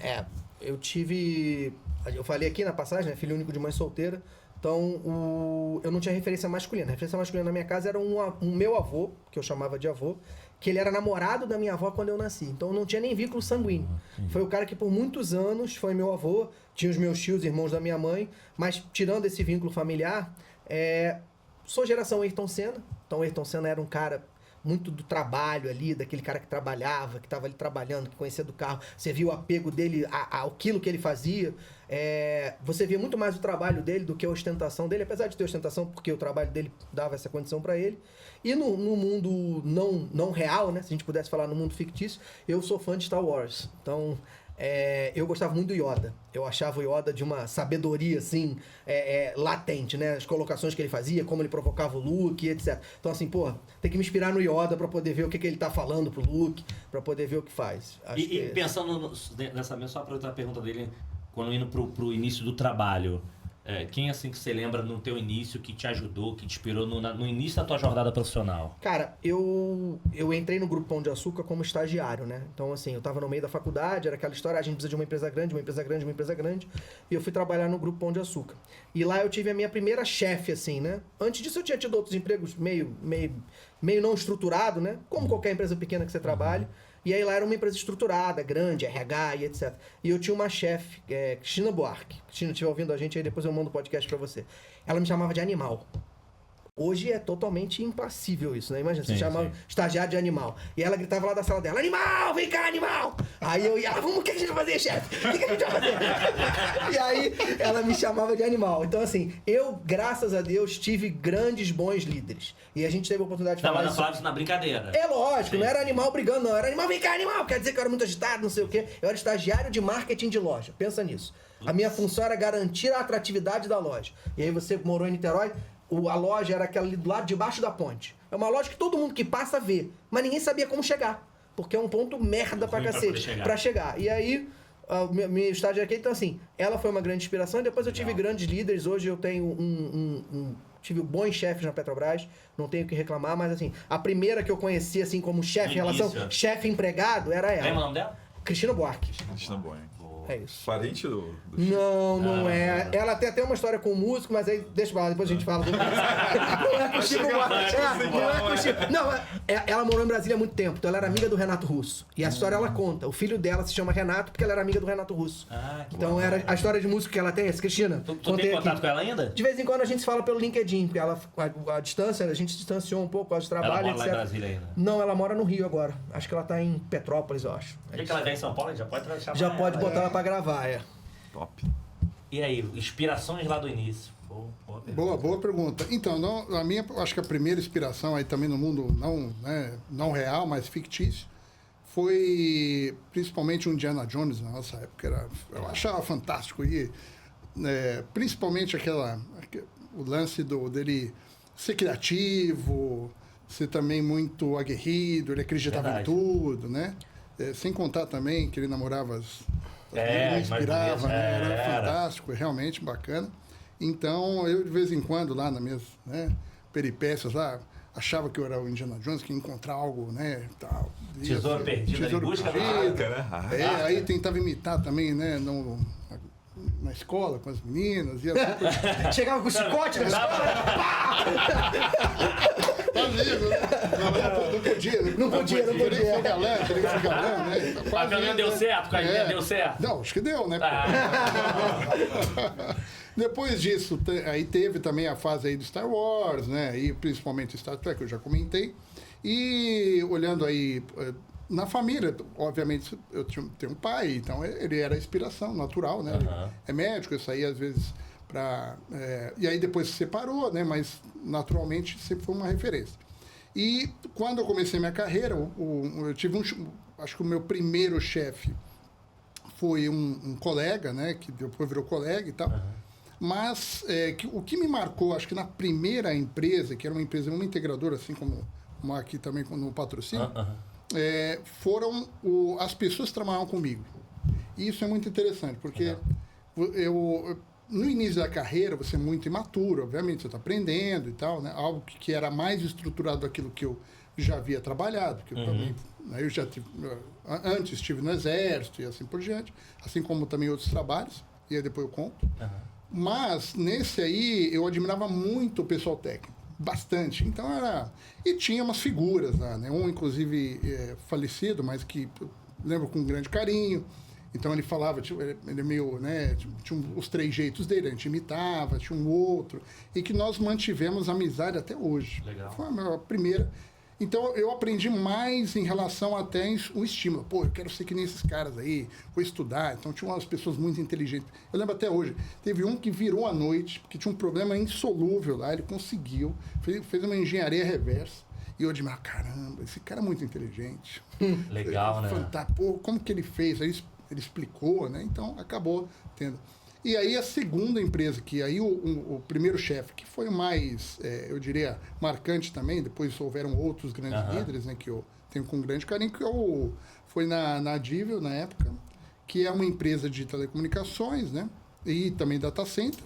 Eu tive... Eu falei aqui na passagem, né? Filho único de mãe solteira. Então, eu não tinha referência masculina. A referência masculina na minha casa era um meu avô, que eu chamava de avô, que ele era namorado da minha avó quando eu nasci. Então, eu não tinha nem vínculo sanguíneo. Foi o cara que por muitos anos foi meu avô, tinha os meus tios, irmãos da minha mãe, mas tirando esse vínculo familiar, sou geração Ayrton Senna. Então, Ayrton Senna era um cara muito do trabalho ali, daquele cara que trabalhava, que estava ali trabalhando, que conhecia do carro. Você viu o apego dele àquilo que ele fazia. Você via muito mais o trabalho dele do que a ostentação dele, apesar de ter ostentação, porque o trabalho dele dava essa condição para ele. E no mundo não real, né? Se a gente pudesse falar no mundo fictício, eu sou fã de Star Wars. Então, eu gostava muito do Yoda. Eu achava o Yoda de uma sabedoria, assim, latente, né? As colocações que ele fazia, como ele provocava o Luke, etc. Então, assim, tem que me inspirar no Yoda pra poder ver o que ele tá falando pro Luke, pra poder ver o que faz. E pensando nessa mesma, só aproveitar a pergunta dele, quando indo pro início do trabalho, quem assim que você lembra no teu início que te ajudou, que te inspirou no início da tua jornada profissional? Cara, eu entrei no Grupo Pão de Açúcar como estagiário, né? Então, assim, eu tava no meio da faculdade, era aquela história, a gente precisa de uma empresa grande, e eu fui trabalhar no Grupo Pão de Açúcar. E lá eu tive a minha primeira chefe, assim, né? Antes disso eu tinha tido outros empregos meio não estruturado, né? Como qualquer empresa pequena que você trabalha. E aí lá era uma empresa estruturada, grande, RH e etc. E eu tinha uma chefe, Cristina Buarque. Cristina, estiver ouvindo a gente aí, depois eu mando o podcast pra você. Ela me chamava de animal. Hoje é totalmente impassível isso, né? Imagina, você chamava estagiário de animal. E ela gritava lá da sala dela, animal, vem cá, animal! Aí eu ia, o que a gente vai fazer, chefe? O que a gente vai fazer? E aí ela me chamava de animal. Então, assim, eu, graças a Deus, tive grandes, bons líderes. E a gente teve a oportunidade de falar isso na brincadeira. É lógico, não era animal brigando, não. Era animal, vem cá, animal! Quer dizer que eu era muito agitado, não sei o quê. Eu era estagiário de marketing de loja. Pensa nisso. A minha função era garantir a atratividade da loja. E aí você morou em Niterói, a loja era aquela ali do lado debaixo da ponte. É uma loja que todo mundo que passa vê, mas ninguém sabia como chegar. Porque é um ponto merda pra cacete pra chegar. E aí, minha estágio aqui, então assim, ela foi uma grande inspiração. E depois eu tive grandes líderes. Hoje eu tenho tive bons chefes na Petrobras, não tenho o que reclamar, mas assim, a primeira que eu conheci assim como chefe em relação chefe-empregado era ela. Lembra o nome dela? Cristina Buarque. Cristina Buarque. É isso. Parente do Não é. Ela tem até uma história com o músico, mas aí deixa eu falar, depois a gente fala do músico. Não é com o Chico Buarque. Não é com o Chico. Não, ela morou em Brasília há muito tempo, então ela era amiga do Renato Russo. E a história ela conta. O filho dela se chama Renato porque ela era amiga do Renato Russo. Então era a história de músico que ela tem, essa Cristina. Tu tem contato com ela ainda? De vez em quando a gente se fala pelo LinkedIn, porque ela, a distância, a gente se distanciou um pouco, por causa de trabalho, ela mora lá em Brasília ainda? Não, ela mora no Rio agora. Acho que ela tá em Petrópolis, eu acho. O que ela vem em São Paulo? Já pode chamar Já pode botar ela pra gravar, Top. E aí, inspirações lá do início? Boa pergunta. Então, acho que a primeira inspiração aí também no mundo não real, mas fictício, foi principalmente o Indiana Jones na nossa época. Eu achava fantástico. E, principalmente o lance dele ser criativo, ser também muito aguerrido, ele acreditava em tudo, né? Sem contar também que ele namorava me inspirava, né? Era fantástico, realmente bacana. Então, eu de vez em quando, lá nas minhas peripécias lá, achava que eu era o Indiana Jones, que ia encontrar algo, né, tal. Tesouro perdido, em busca da arca, né? Aí tentava imitar também, né, na escola, com as meninas. Chegava com o chicote na escola. Não podia. Teria que ser galã, né? A caminha deu certo, deu certo. Não, acho que deu, né? Depois disso, aí teve também a fase aí do Star Wars, né? E principalmente Star Trek, eu já comentei. E olhando aí na família, obviamente, eu tenho um pai, então ele era a inspiração natural, né? Ele é médico, eu saía às vezes para... e aí depois se separou, né? Mas naturalmente sempre foi uma referência. E quando eu comecei minha carreira, eu tive acho que o meu primeiro chefe foi um colega, né? Que depois virou colega e tal. Mas o que me marcou, acho que na primeira empresa, que era uma empresa, uma integradora, assim como aqui também no patrocínio, foram as pessoas que trabalhavam comigo. E isso é muito interessante, porque no início da carreira, você é muito imaturo, obviamente, você está aprendendo e tal, né? Algo que era mais estruturado daquilo que eu já havia trabalhado, porque eu também, né, eu já tive, antes estive no Exército e assim por diante, assim como também outros trabalhos, e aí depois eu conto. Mas nesse aí eu admirava muito o pessoal técnico, bastante. Então era. E tinha umas figuras lá, né? Um, inclusive, falecido, mas que eu lembro com grande carinho. Então ele falava, ele é meio, né? Tinha os 3 jeitos dele, a gente imitava, tinha um outro. E que nós mantivemos amizade até hoje. Legal. Foi a minha primeira. Então eu aprendi mais em relação até o estímulo. Pô, eu quero ser que nem esses caras aí, vou estudar. Então tinha umas pessoas muito inteligentes. Eu lembro até hoje, teve um que virou à noite, porque tinha um problema insolúvel lá, ele conseguiu, fez uma engenharia reversa. E eu admirava, caramba, esse cara é muito inteligente. Legal, né? Fantástico. Pô, como que ele fez? Aí ele explicou, né? Então acabou tendo. E aí a segunda empresa, que aí o primeiro chefe, que foi o mais, eu diria, marcante também, depois houveram outros grandes líderes, né, que eu tenho com grande carinho, que foi na Adível, na época, que é uma empresa de telecomunicações, né, e também data center.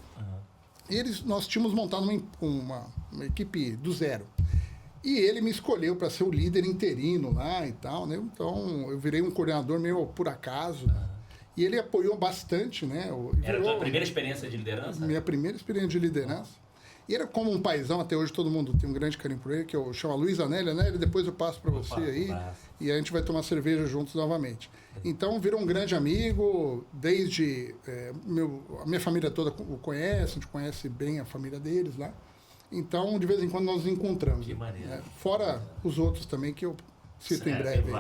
E nós tínhamos montado uma equipe do zero. E ele me escolheu para ser o líder interino lá e tal, né, então eu virei um coordenador meio por acaso, E ele apoiou bastante, né? Era a tua primeira experiência de liderança? Minha primeira experiência de liderança. E era como um paizão, até hoje todo mundo tem um grande carinho por ele, que eu chamo Luiz Anélio, né? Depois eu passo para você aí, e a gente vai tomar cerveja juntos novamente. Então, virou um grande amigo, desde... a minha família toda o conhece, a gente conhece bem a família deles lá. Então, de vez em quando nós nos encontramos. Que maneiro. Fora os outros também, que eu cito em breve.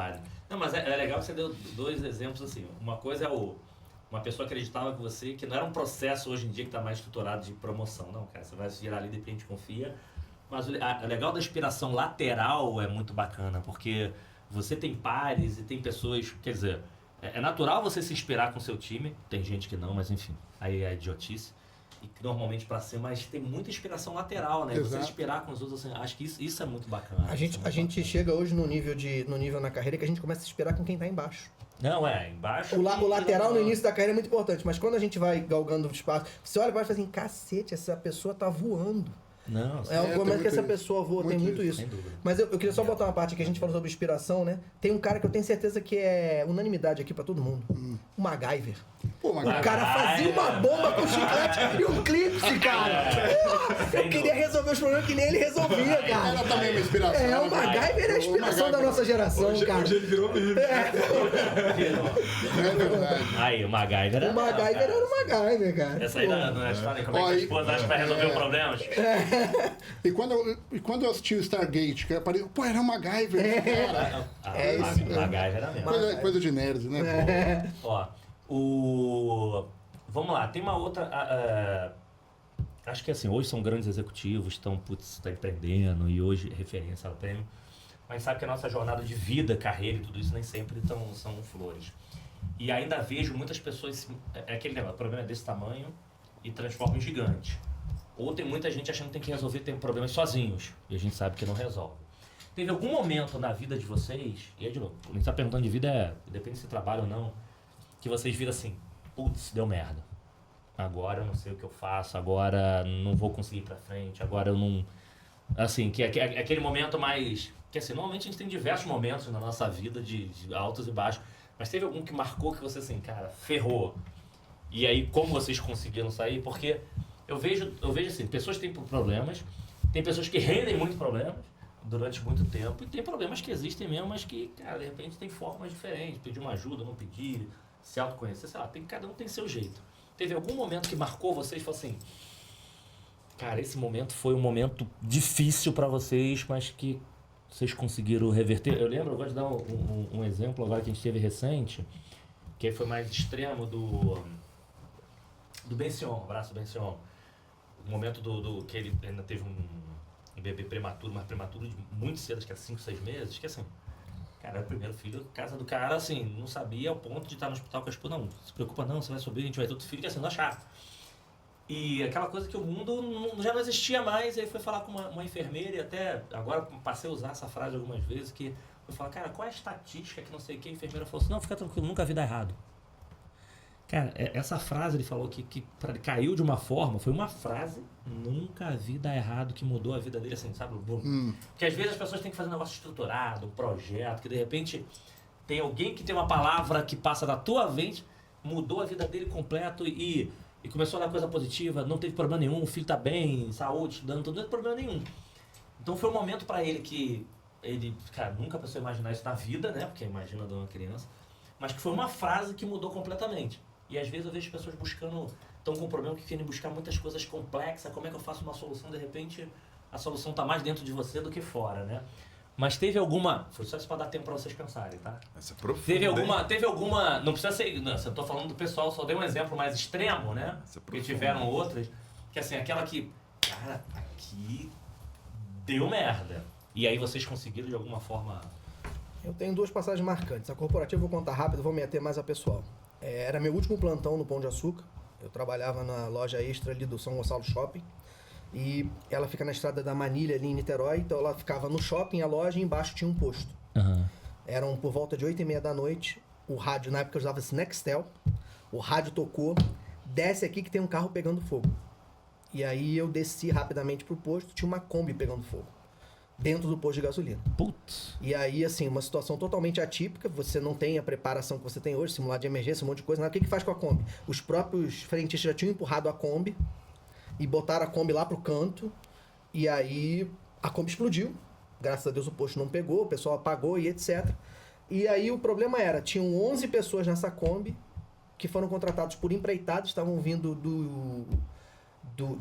Não, mas é legal que você deu 2 exemplos assim. Uma coisa é uma pessoa acreditava que você, que não era um processo hoje em dia que está mais estruturado de promoção. Não, cara, você vai se virar líder porque a gente confia. Mas o legal da inspiração lateral é muito bacana, porque você tem pares e tem pessoas, quer dizer, é natural você se inspirar com o seu time, tem gente que não, mas enfim, aí é idiotice. E que normalmente para ser, mas tem muita inspiração lateral, né? Exato. Você inspirar com os outros, assim, acho que isso é muito bacana. A gente chega hoje no nível na carreira que a gente começa a inspirar com quem tá embaixo. Não, embaixo... O lateral no início da carreira é muito importante, mas quando a gente vai galgando o espaço, você olha para e fala assim, cacete, essa pessoa tá voando. Não, Como é que essa pessoa voa, tem muito isso. sem dúvida. Mas eu queria só botar uma parte que a gente falou sobre inspiração, né? Tem um cara que eu tenho certeza que é unanimidade aqui pra todo mundo. O MacGyver. Pô, O cara fazia uma bomba com chiclete e um clipe, cara. Eu queria resolver os problemas que nem ele resolvia, cara. Era também uma inspiração. O MacGyver é a inspiração da nossa geração, cara. Hoje ele virou meme. É verdade. Aí, o MacGyver era... O MacGyver era o MacGyver, cara. Essa aí não é história, como é que a esposa acha pra resolver problemas? E quando eu assisti o Stargate, que eu parei, pô, era o MacGyver, cara. O MacGyver era mesmo. Coisa de nerd, né? Ó, vamos lá, tem uma outra... acho que assim, hoje são grandes executivos, estão empreendendo e hoje referência ao prêmio. Mas sabe que a nossa jornada de vida, carreira e tudo isso nem sempre são flores. E ainda vejo muitas pessoas... É aquele negócio, o problema é desse tamanho e transforma em gigante. Ou tem muita gente achando que tem que resolver problemas sozinhos. E a gente sabe que não resolve. Teve algum momento na vida de vocês... E aí, de novo, a gente tá perguntando de vida, depende se trabalha ou não. Que vocês viram assim, putz, deu merda. Agora eu não sei o que eu faço, agora não vou conseguir ir pra frente, agora eu não... Assim, que é aquele momento mais... Que assim, normalmente a gente tem diversos momentos na nossa vida de altos e baixos. Mas teve algum que marcou que você assim, cara, ferrou. E aí, como vocês conseguiram sair? Porque eu vejo assim, pessoas que têm problemas, tem pessoas que rendem muito problemas durante muito tempo, e tem problemas que existem mesmo, mas que, cara, de repente tem formas diferentes. Pedir uma ajuda, não pedir, se autoconhecer, sei lá, cada um tem seu jeito. Teve algum momento que marcou vocês e falou assim, cara, esse momento foi um momento difícil pra vocês, mas que vocês conseguiram reverter? Eu lembro, eu vou te dar um exemplo agora que a gente teve recente, que foi mais extremo do Ben-Sion, abraço Ben-Sion. O momento que ele ainda teve um bebê prematuro, mas prematuro de muito cedo, acho que era 5, 6 meses, que assim, cara, era o primeiro filho, casa do cara, assim, não sabia ao ponto de estar no hospital com a esposa, não, se preocupa não, você vai subir, a gente vai ter outro filho, que assim, não achava. E aquela coisa que o mundo já não existia mais, e aí foi falar com uma enfermeira, e até agora passei a usar essa frase algumas vezes, que foi falar, cara, qual é a estatística que não sei o que, a enfermeira falou assim, não, fica tranquilo, nunca vi dar errado. Cara, essa frase ele falou que caiu de uma forma, foi uma frase, nunca vi dar errado, que mudou a vida dele assim, sabe? Porque às vezes as pessoas têm que fazer um negócio estruturado, um projeto, que de repente tem alguém que tem uma palavra que passa da tua vez, mudou a vida dele completo e começou a dar coisa positiva, não teve problema nenhum, o filho tá bem, saúde, estudando, não teve problema nenhum. Então foi um momento pra ele que ele, cara, nunca pensou em imaginar isso na vida, né? Porque imagina de uma criança, mas que foi uma frase que mudou completamente. E às vezes eu vejo pessoas estão com um problema que querem buscar muitas coisas complexas, como é que eu faço uma solução, de repente a solução está mais dentro de você do que fora, né? Mas teve alguma, foi só isso para dar tempo para vocês pensarem, tá? Essa é profunda, teve alguma, não precisa ser, não, eu tô falando do pessoal, só dei um exemplo mais extremo, né? Porque tiveram outras, que assim, aquela que, cara, aqui deu merda. E aí vocês conseguiram de alguma forma... Eu tenho 2 passagens marcantes. A corporativa eu vou contar rápido, vou me ater mais a pessoal. Era meu último plantão no Pão de Açúcar. Eu trabalhava na loja extra ali do São Gonçalo Shopping. E ela fica na estrada da Manilha, ali em Niterói. Então ela ficava no shopping, a loja, e embaixo tinha um posto. Eram por volta de 8h30 da noite. O rádio, na época eu usava esse Nextel. O rádio tocou. Desce aqui que tem um carro pegando fogo. E aí eu desci rapidamente pro posto. Tinha uma Kombi pegando fogo dentro do posto de gasolina. Putz. E aí, assim, uma situação totalmente atípica, você não tem a preparação que você tem hoje, simulado de emergência, um monte de coisa, nada. O que faz com a Kombi? Os próprios frentistas já tinham empurrado a Kombi e botaram a Kombi lá pro canto, e aí a Kombi explodiu. Graças a Deus o posto não pegou, o pessoal apagou e etc. E aí o problema era, tinham 11 pessoas nessa Kombi que foram contratados por empreitados, estavam vindo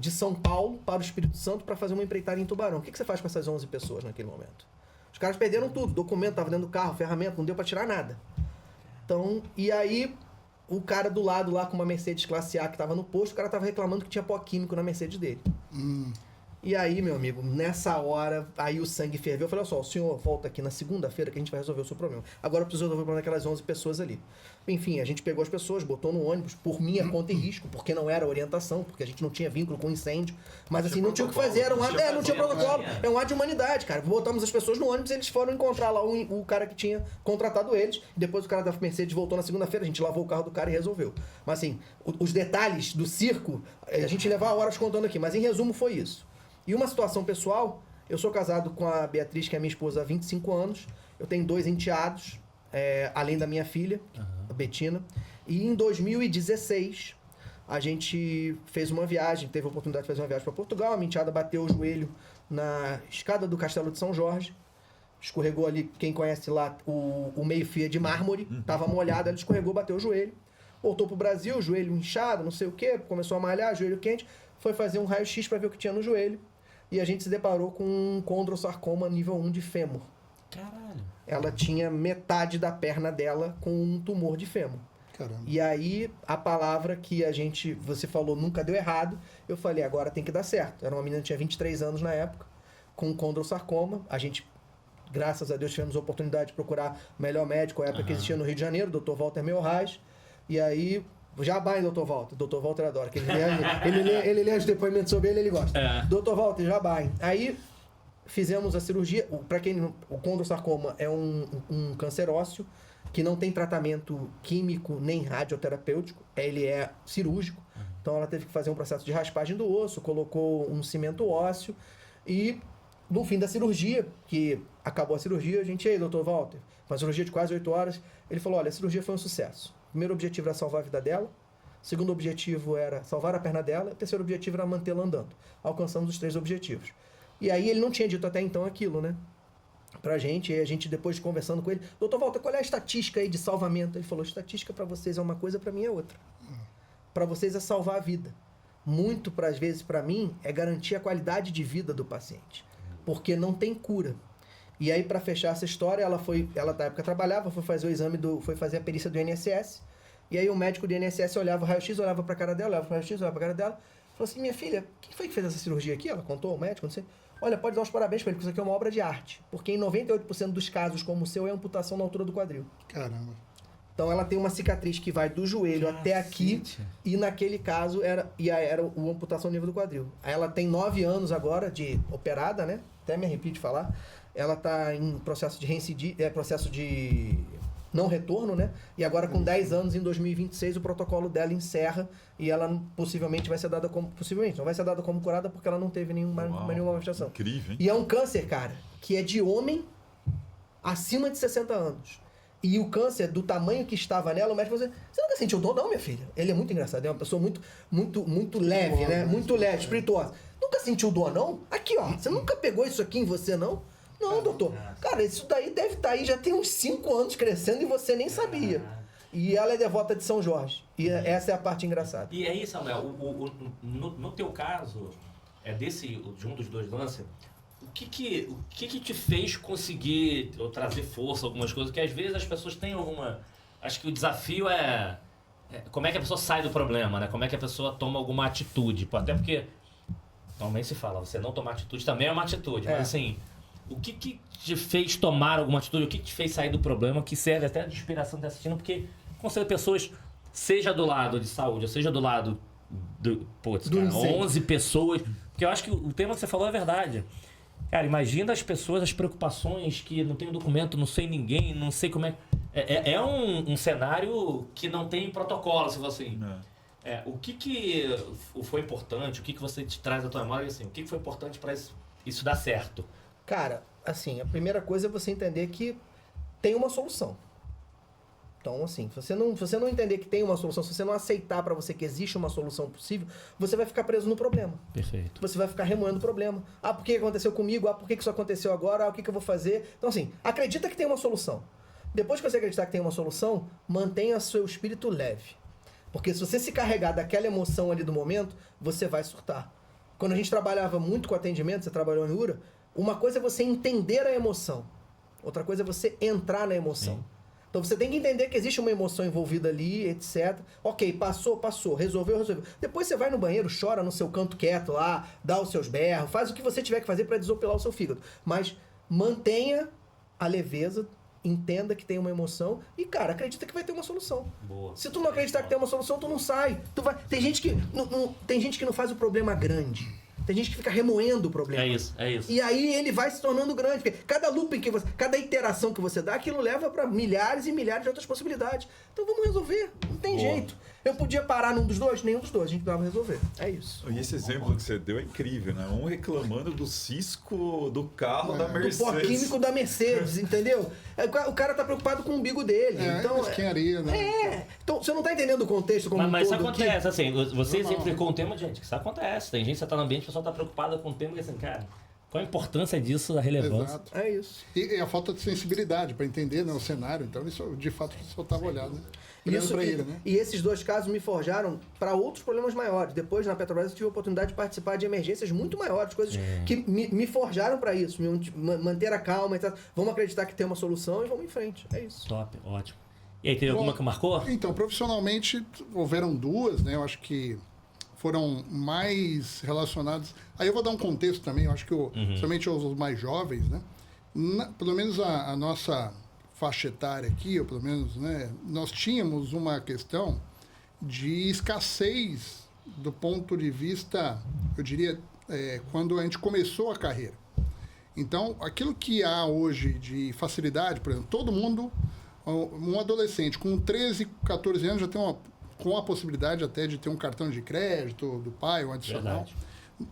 de São Paulo para o Espírito Santo para fazer uma empreitada em Tubarão. O que você faz com essas 11 pessoas naquele momento? Os caras perderam tudo, documento estava dentro do carro, ferramenta, não deu para tirar nada. Então, e aí o cara do lado lá com uma Mercedes classe A que estava no posto, o cara estava reclamando que tinha pó químico na Mercedes dele. E aí, meu amigo, nessa hora, aí o sangue ferveu. Eu falei, olha só, o senhor volta aqui na segunda-feira que a gente vai resolver o seu problema. Agora eu preciso resolver o problema daquelas 11 pessoas ali. Enfim, a gente pegou as pessoas, botou no ônibus, por minha conta e risco, porque não era orientação, porque a gente não tinha vínculo com incêndio. Mas assim, não tinha o que fazer, era um ato, não tinha protocolo. É um ato de humanidade, cara. Botamos as pessoas no ônibus, eles foram encontrar lá o cara que tinha contratado eles. Depois o cara da Mercedes voltou na segunda-feira, a gente lavou o carro do cara e resolveu. Mas assim, os detalhes do circo, a gente leva horas contando aqui, mas em resumo foi isso. E uma situação pessoal, eu sou casado com a Beatriz, que é minha esposa, há 25 anos. Eu tenho 2 enteados, além da minha filha, a Betina. E em 2016, a gente fez uma viagem, teve a oportunidade de fazer uma viagem para Portugal. A minha enteada bateu o joelho na escada do Castelo de São Jorge. Escorregou ali, quem conhece lá, o meio-fio é de mármore. Estava molhado, ela escorregou, bateu o joelho. Voltou pro Brasil, joelho inchado, não sei o quê. Começou a malhar, joelho quente. Foi fazer um raio-x para ver o que tinha no joelho. E a gente se deparou com um condrosarcoma nível 1 de fêmur. Caralho. Ela tinha metade da perna dela com um tumor de fêmur. Caramba. E aí, a palavra que você falou nunca deu errado, eu falei, agora tem que dar certo. Era uma menina que tinha 23 anos na época, com condrosarcoma. A gente, graças a Deus, tivemos a oportunidade de procurar o melhor médico, a época que existia no Rio de Janeiro, Dr. Walter Meurrais. E aí... Jabá, hein, Dr. Walter? Dr. Walter adora, que ele lê os depoimentos sobre ele gosta. Dr. Walter, jabá, hein? Aí fizemos a cirurgia. Para quem o condrosarcoma é um câncer ósseo que não tem tratamento químico nem radioterapêutico, ele é cirúrgico. Então ela teve que fazer um processo de raspagem do osso, colocou um cimento ósseo e no fim da cirurgia, que acabou a cirurgia, a gente, e aí, Dr. Walter, uma cirurgia de quase 8 horas, ele falou, olha, a cirurgia foi um sucesso. O primeiro objetivo era salvar a vida dela, o segundo objetivo era salvar a perna dela, o terceiro objetivo era mantê-la andando. Alcançamos os 3 objetivos. E aí ele não tinha dito até então aquilo, né? Pra gente, e a gente depois conversando com ele, doutor Walter, qual é a estatística aí de salvamento? Ele falou, estatística para vocês é uma coisa, para mim é outra. Para vocês é salvar a vida. Muito, às vezes, para mim, é garantir a qualidade de vida do paciente. Porque não tem cura. E aí, para fechar essa história, ela na época trabalhava, foi fazer o exame, foi fazer a perícia do INSS. E aí o médico do INSS olhava o raio-x, olhava para a cara dela, olhava para o raio-x, olhava para a cara dela. Falou assim, minha filha, quem foi que fez essa cirurgia aqui? Ela contou ao médico, não sei. Olha, pode dar os parabéns para ele, porque isso aqui é uma obra de arte. Porque em 98% dos casos, como o seu, é amputação na altura do quadril. Caramba. Então ela tem uma cicatriz que vai do joelho até aqui. E naquele caso era o amputação no nível do quadril. Aí ela tem 9 anos agora de operada, né? Até me arrepio de falar. Ela está em processo de não retorno, né? E agora com 10 anos, em 2026, o protocolo dela encerra e ela possivelmente vai ser dada como... Possivelmente, não vai ser dada como curada porque ela não teve nenhuma manifestação. Incrível, hein? E é um câncer, cara, que é de homem acima de 60 anos. E o câncer, do tamanho que estava nela, o médico falou assim, você nunca sentiu dor? Não, minha filha. Ele é muito engraçado, é uma pessoa muito leve, né? Muito leve, espirituosa. Nunca sentiu dor, não? Aqui, ó, você nunca pegou isso aqui em você, não? Não, doutor. Cara, isso daí deve estar aí, já tem uns 5 anos crescendo e você nem sabia. E ela é devota de São Jorge. E essa é a parte engraçada. E aí, Samuel, no teu caso, de um dos dois lances, o que te fez conseguir trazer força, algumas coisas? Que às vezes as pessoas têm alguma... Acho que o desafio é como é que a pessoa sai do problema, né? Como é que a pessoa toma alguma atitude. Até porque, normalmente se fala, você não tomar atitude também é uma atitude. Mas assim, o que te fez tomar alguma atitude? O que te fez sair do problema? Que serve até de inspiração de assistindo, porque com certeza pessoas, seja do lado de saúde, ou seja do lado do 11 pessoas. Porque eu acho que o tema que você falou é verdade. Cara, imagina as pessoas, as preocupações que não tem documento, não sei ninguém, não sei como é. É um cenário que não tem protocolo, se você assim. O que foi importante, o que você te traz da tua memória, assim, o que foi importante para isso dar certo? Cara, assim, a primeira coisa é você entender que tem uma solução. Então, assim, se você não entender que tem uma solução, se você não aceitar para você que existe uma solução possível, você vai ficar preso no problema. Perfeito. Você vai ficar remoendo o problema. Ah, por que aconteceu comigo? Ah, por que isso aconteceu agora? Ah, o que eu vou fazer? Então, assim, acredita que tem uma solução. Depois que você acreditar que tem uma solução, mantenha seu espírito leve. Porque se você se carregar daquela emoção ali do momento, você vai surtar. Quando a gente trabalhava muito com atendimento, você trabalhou em URA, uma coisa é você entender a emoção. Outra coisa é você entrar na emoção. Sim. Então você tem que entender que existe uma emoção envolvida ali, etc. Ok, passou, resolveu. Depois você vai no banheiro, chora no seu canto quieto lá, dá os seus berros, faz o que você tiver que fazer para desopilar o seu fígado. Mas mantenha a leveza, entenda que tem uma emoção e, cara, acredita que vai ter uma solução. Boa. Se tu não acreditar que tem uma solução, tu não sai. Tem gente que não faz o problema grande. Tem gente que fica remoendo o problema. É isso. E aí ele vai se tornando grande. Porque cada looping cada iteração que você dá, aquilo leva para milhares e milhares de outras possibilidades. Então vamos resolver. Não tem jeito. Eu podia parar num dos dois? Nenhum dos dois. A gente precisava resolver. É isso. E esse exemplo que você deu é incrível, né? Um reclamando do cisco do carro da Mercedes. Do pó químico da Mercedes, entendeu? O cara tá preocupado com o umbigo dele. Então, mesquinharia, né? Então, você não tá entendendo o contexto como mas todo. Mas isso acontece, assim, você exemplificou um tema, gente, que isso acontece. Tem gente que você tá no ambiente, o pessoal tá preocupada com o tema, e assim, cara, qual a importância disso, a relevância? Exato. É isso. E a falta de sensibilidade para entender, né, o cenário. Então, isso, de fato, só estava olhado, né? E esses dois casos me forjaram para outros problemas maiores. Depois, na Petrobras, eu tive a oportunidade de participar de emergências muito maiores, coisas que me forjaram para isso, manter a calma, etc. Vamos acreditar que tem uma solução e vamos em frente. É isso. Top, ótimo. E aí, teve alguma que marcou? Então, profissionalmente, houveram duas, né? Eu acho que foram mais relacionadas... Aí eu vou dar um contexto também, eu acho que somente os mais jovens, né? Pelo menos a nossa faixa etária aqui, ou pelo menos, né, nós tínhamos uma questão de escassez do ponto de vista, eu diria, quando a gente começou a carreira. Então, aquilo que há hoje de facilidade, por exemplo, todo mundo, um adolescente com 13, 14 anos já tem com a possibilidade até de ter um cartão de crédito do pai, um adicional. Verdade.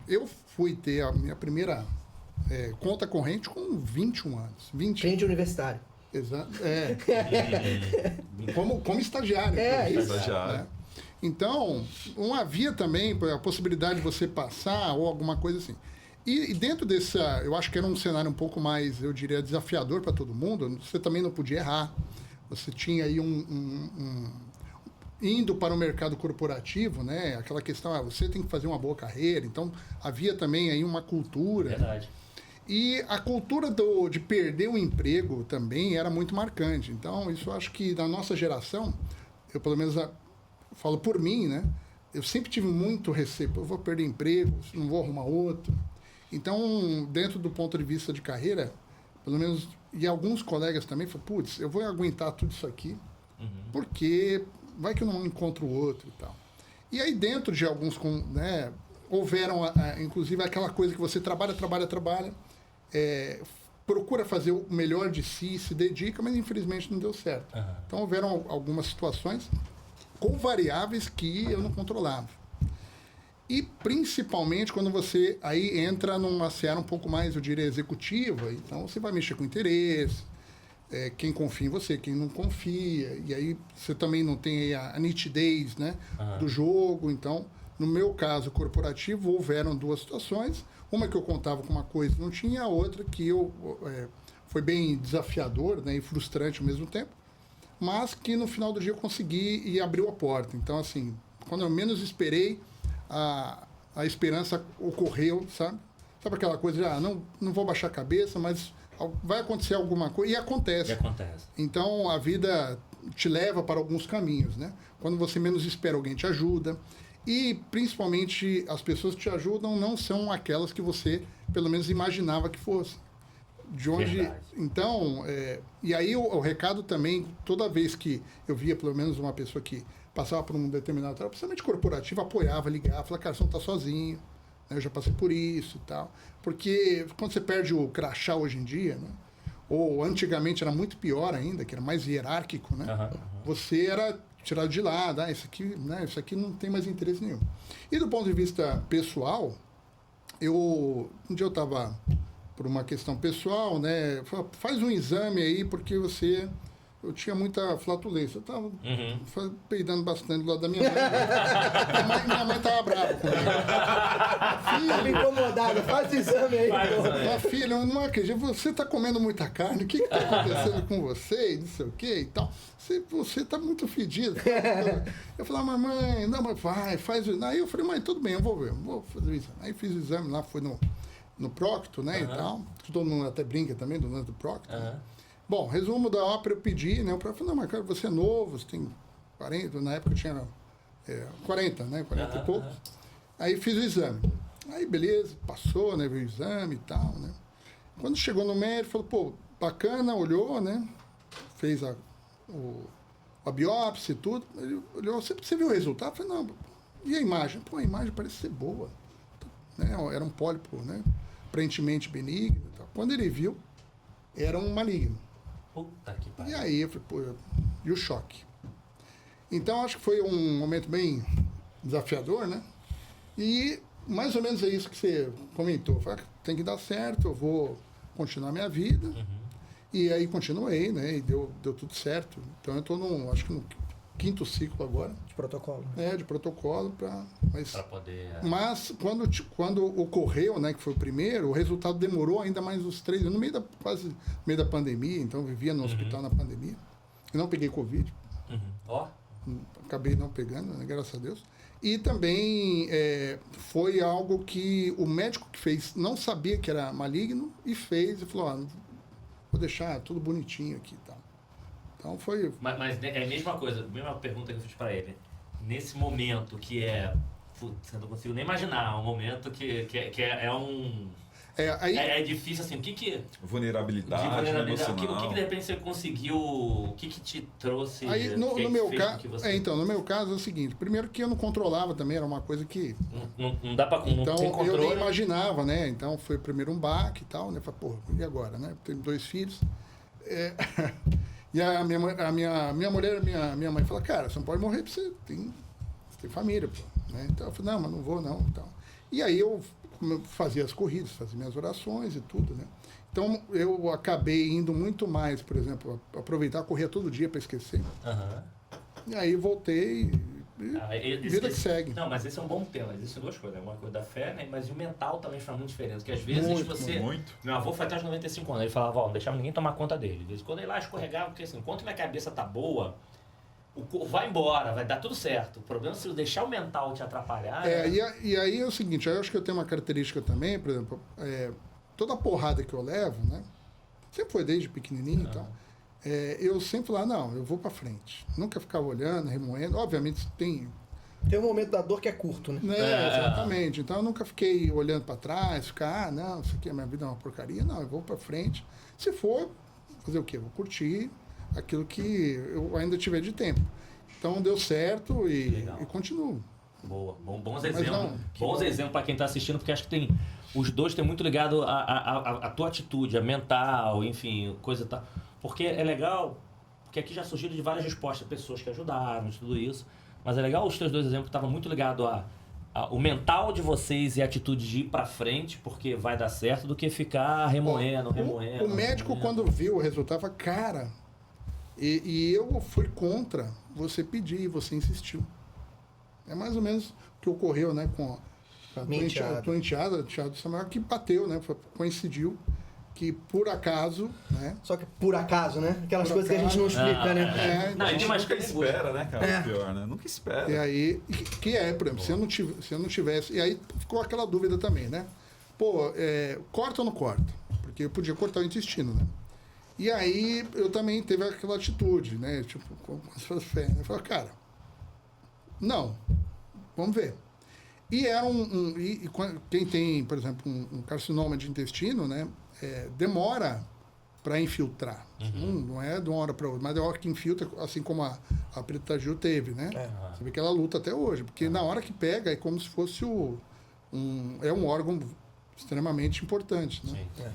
Eu fui ter a minha primeira conta corrente com 21 anos. Cliente universitário. Exato. Como estagiário. Isso. Estagiário. Né? Então, não havia também a possibilidade de você passar ou alguma coisa assim. E dentro dessa, eu acho que era um cenário um pouco mais, eu diria, desafiador para todo mundo. Você também não podia errar. Você tinha aí indo para o mercado corporativo, né? Aquela questão, você tem que fazer uma boa carreira. Então, havia também aí uma cultura. Verdade. E a cultura de perder o emprego também era muito marcante. Então, isso eu acho que na nossa geração, eu pelo menos falo por mim, né? Eu sempre tive muito receio. Eu vou perder emprego, não vou arrumar outro. Então, dentro do ponto de vista de carreira, pelo menos, e alguns colegas também falaram, putz, eu vou aguentar tudo isso aqui, porque vai que eu não encontro outro e tal. E aí, dentro de alguns, né, houveram, inclusive, aquela coisa que você trabalha, procura fazer o melhor de si, se dedica, mas infelizmente não deu certo. Então houveram algumas situações com variáveis que eu não controlava. E principalmente quando você aí entra numa seara um pouco mais, eu diria, executiva, então você vai mexer com interesse, quem confia em você, quem não confia, e aí você também não tem a nitidez, né, do jogo. Então, no meu caso corporativo, houveram duas situações, uma que eu contava com uma coisa e não tinha, a outra que foi bem desafiador, né, e frustrante ao mesmo tempo, mas que no final do dia eu consegui e abriu a porta. Então, assim, quando eu menos esperei, a esperança ocorreu, sabe? Sabe aquela coisa de, não vou baixar a cabeça, mas vai acontecer alguma coisa, e acontece. Então, a vida te leva para alguns caminhos, né? Quando você menos espera, alguém te ajuda. E, principalmente, as pessoas que te ajudam não são aquelas que você, pelo menos, imaginava que fossem. De onde... Verdade. Então, e aí o recado também, toda vez que eu via, pelo menos, uma pessoa que passava por um determinado trabalho, principalmente corporativo, apoiava, ligava, falava, cara, você não está sozinho, né? Eu já passei por isso e tal. Porque quando você perde o crachá hoje em dia, né? Ou antigamente era muito pior ainda, que era mais hierárquico, né? Você era tirado de lado, isso aqui não tem mais interesse nenhum. E do ponto de vista pessoal, um dia eu estava, por uma questão pessoal, né? Faz um exame aí, porque eu tinha muita flatulência. Eu estava peidando bastante do lado da minha mãe. Minha mãe estava brava comigo. Filha, incomodada, faz esse exame aí. Minha filha, eu não acredito, você está comendo muita carne, o que está acontecendo com você, e não sei o que e tal. Você está muito fedido. Eu falei, mamãe, não, mas faz o exame. Aí eu falei, mãe, tudo bem, eu vou ver, vou fazer o exame. Aí fiz o exame lá, fui no Procto, né, e tal. Todo mundo até brinca também do lance do Procto. Né? Bom, resumo da ópera, eu pedi, né? O próprio falou, não, mas cara, você é novo, você tem 40, na época eu tinha 40, né? 40 e poucos. Aí fiz o exame. Aí, beleza, passou, né? Viu o exame e tal, né? Quando chegou no médico, falou, pô, bacana, olhou, né? Fez a biópsia e tudo. Ele olhou, você viu o resultado? Eu falei, não, e a imagem? Pô, a imagem parece ser boa. Né? Era um pólipo, né? Aparentemente benigno e tal. Quando ele viu, era um maligno. Puta que pariu. E aí eu falei, pô, e o choque? Então acho que foi um momento bem desafiador, né? E mais ou menos é isso que você comentou. Falei, tem que dar certo, eu vou continuar minha vida. E aí continuei, né? E deu tudo certo. Então eu estou acho que no 5º ciclo agora. De protocolo. De protocolo para poder... Mas quando ocorreu, né, que foi o primeiro, o resultado demorou ainda mais uns 3 anos, quase no meio da pandemia, então eu vivia no hospital na pandemia. Eu não peguei Covid. Acabei não pegando, né, graças a Deus. E também foi algo que o médico que fez não sabia que era maligno e fez e falou, vou deixar tudo bonitinho aqui e tal. Então foi... Mas é a mesma coisa, a mesma pergunta que eu fiz pra ele. Nesse momento que putz, eu não consigo nem imaginar, um momento que é um... É difícil, assim, o que... Vulnerabilidade, emocional. O que de repente você conseguiu, o que te trouxe... Aí, no meu caso, então, no meu caso é o seguinte, primeiro que eu não controlava também, era uma coisa que... Não dá pra... Então, não tem controle. eu nem imaginava, né? Então, foi primeiro um baque e tal, né? Falei, porra, e agora, né? Tenho 2 filhos. E a minha mulher, minha mãe fala, cara, você não pode morrer porque você tem família, pô. Né? Então eu falei, não, mas não vou não. Então, e aí eu fazia as corridas, fazia minhas orações e tudo, né? Então eu acabei indo muito mais, por exemplo, aproveitar, correr todo dia para esquecer. E aí voltei vida que segue. Não, mas esse é um bom tema. Existem 2 coisas. Uma coisa da fé, né? Mas o mental também faz muito diferença. Porque às vezes você... Meu avô foi até os 95 anos. Ele falava, não deixava ninguém tomar conta dele. De vez em quando ele lá escorregava, porque assim, enquanto minha cabeça tá boa, vai embora, vai dar tudo certo. O problema é se deixar o mental te atrapalhar... E aí é o seguinte, eu acho que eu tenho uma característica também, por exemplo, toda a porrada que eu levo, né? Sempre foi desde pequenininho e tal. Eu sempre falava, não, eu vou para frente. Nunca ficava olhando, remoendo. Obviamente tem um momento da dor que é curto, né? Exatamente. Então eu nunca fiquei olhando para trás, ficar, não, isso aqui, a minha vida é uma porcaria. Não, eu vou para frente. Se for, fazer o quê? Eu vou curtir aquilo que eu ainda tiver de tempo. Então deu certo e continuo. Boa. Bons Mas exemplos. não, Bons exemplos para quem está assistindo, porque acho que os dois têm muito ligado a tua atitude, a mental, enfim, coisa e tal. Porque é legal, porque aqui já surgiram de várias respostas, pessoas que ajudaram, de tudo isso. Mas é legal os teus dois exemplos que estavam muito ligados o mental de vocês e a atitude de ir para frente, porque vai dar certo, do que ficar remoendo. O médico, quando viu o resultado, falou, cara, e eu fui contra você pedir e você insistiu. É mais ou menos o que ocorreu, né, com a tua enteada, Thiago Samuel, que bateu, né, coincidiu que por acaso, né? Só que por acaso, né? Aquelas coisas que a gente não explica, né? Não, a gente mas nunca espera, né, cara? O pior, né? Nunca espera. E aí, por exemplo, se eu não tivesse... E aí ficou aquela dúvida também, né? Pô, corta ou não corta? Porque eu podia cortar o intestino, né? E aí eu também teve aquela atitude, né? Tipo, com as fé, né? Eu falei, cara, não, vamos ver. E era quem tem, por exemplo, um carcinoma de intestino, né? Demora para infiltrar. Não é de uma hora para outra, mas é a hora que infiltra, assim como a Preta Gil teve, né? Você vê que ela luta até hoje, porque na hora que pega é como se fosse um órgão extremamente importante, né? Sim.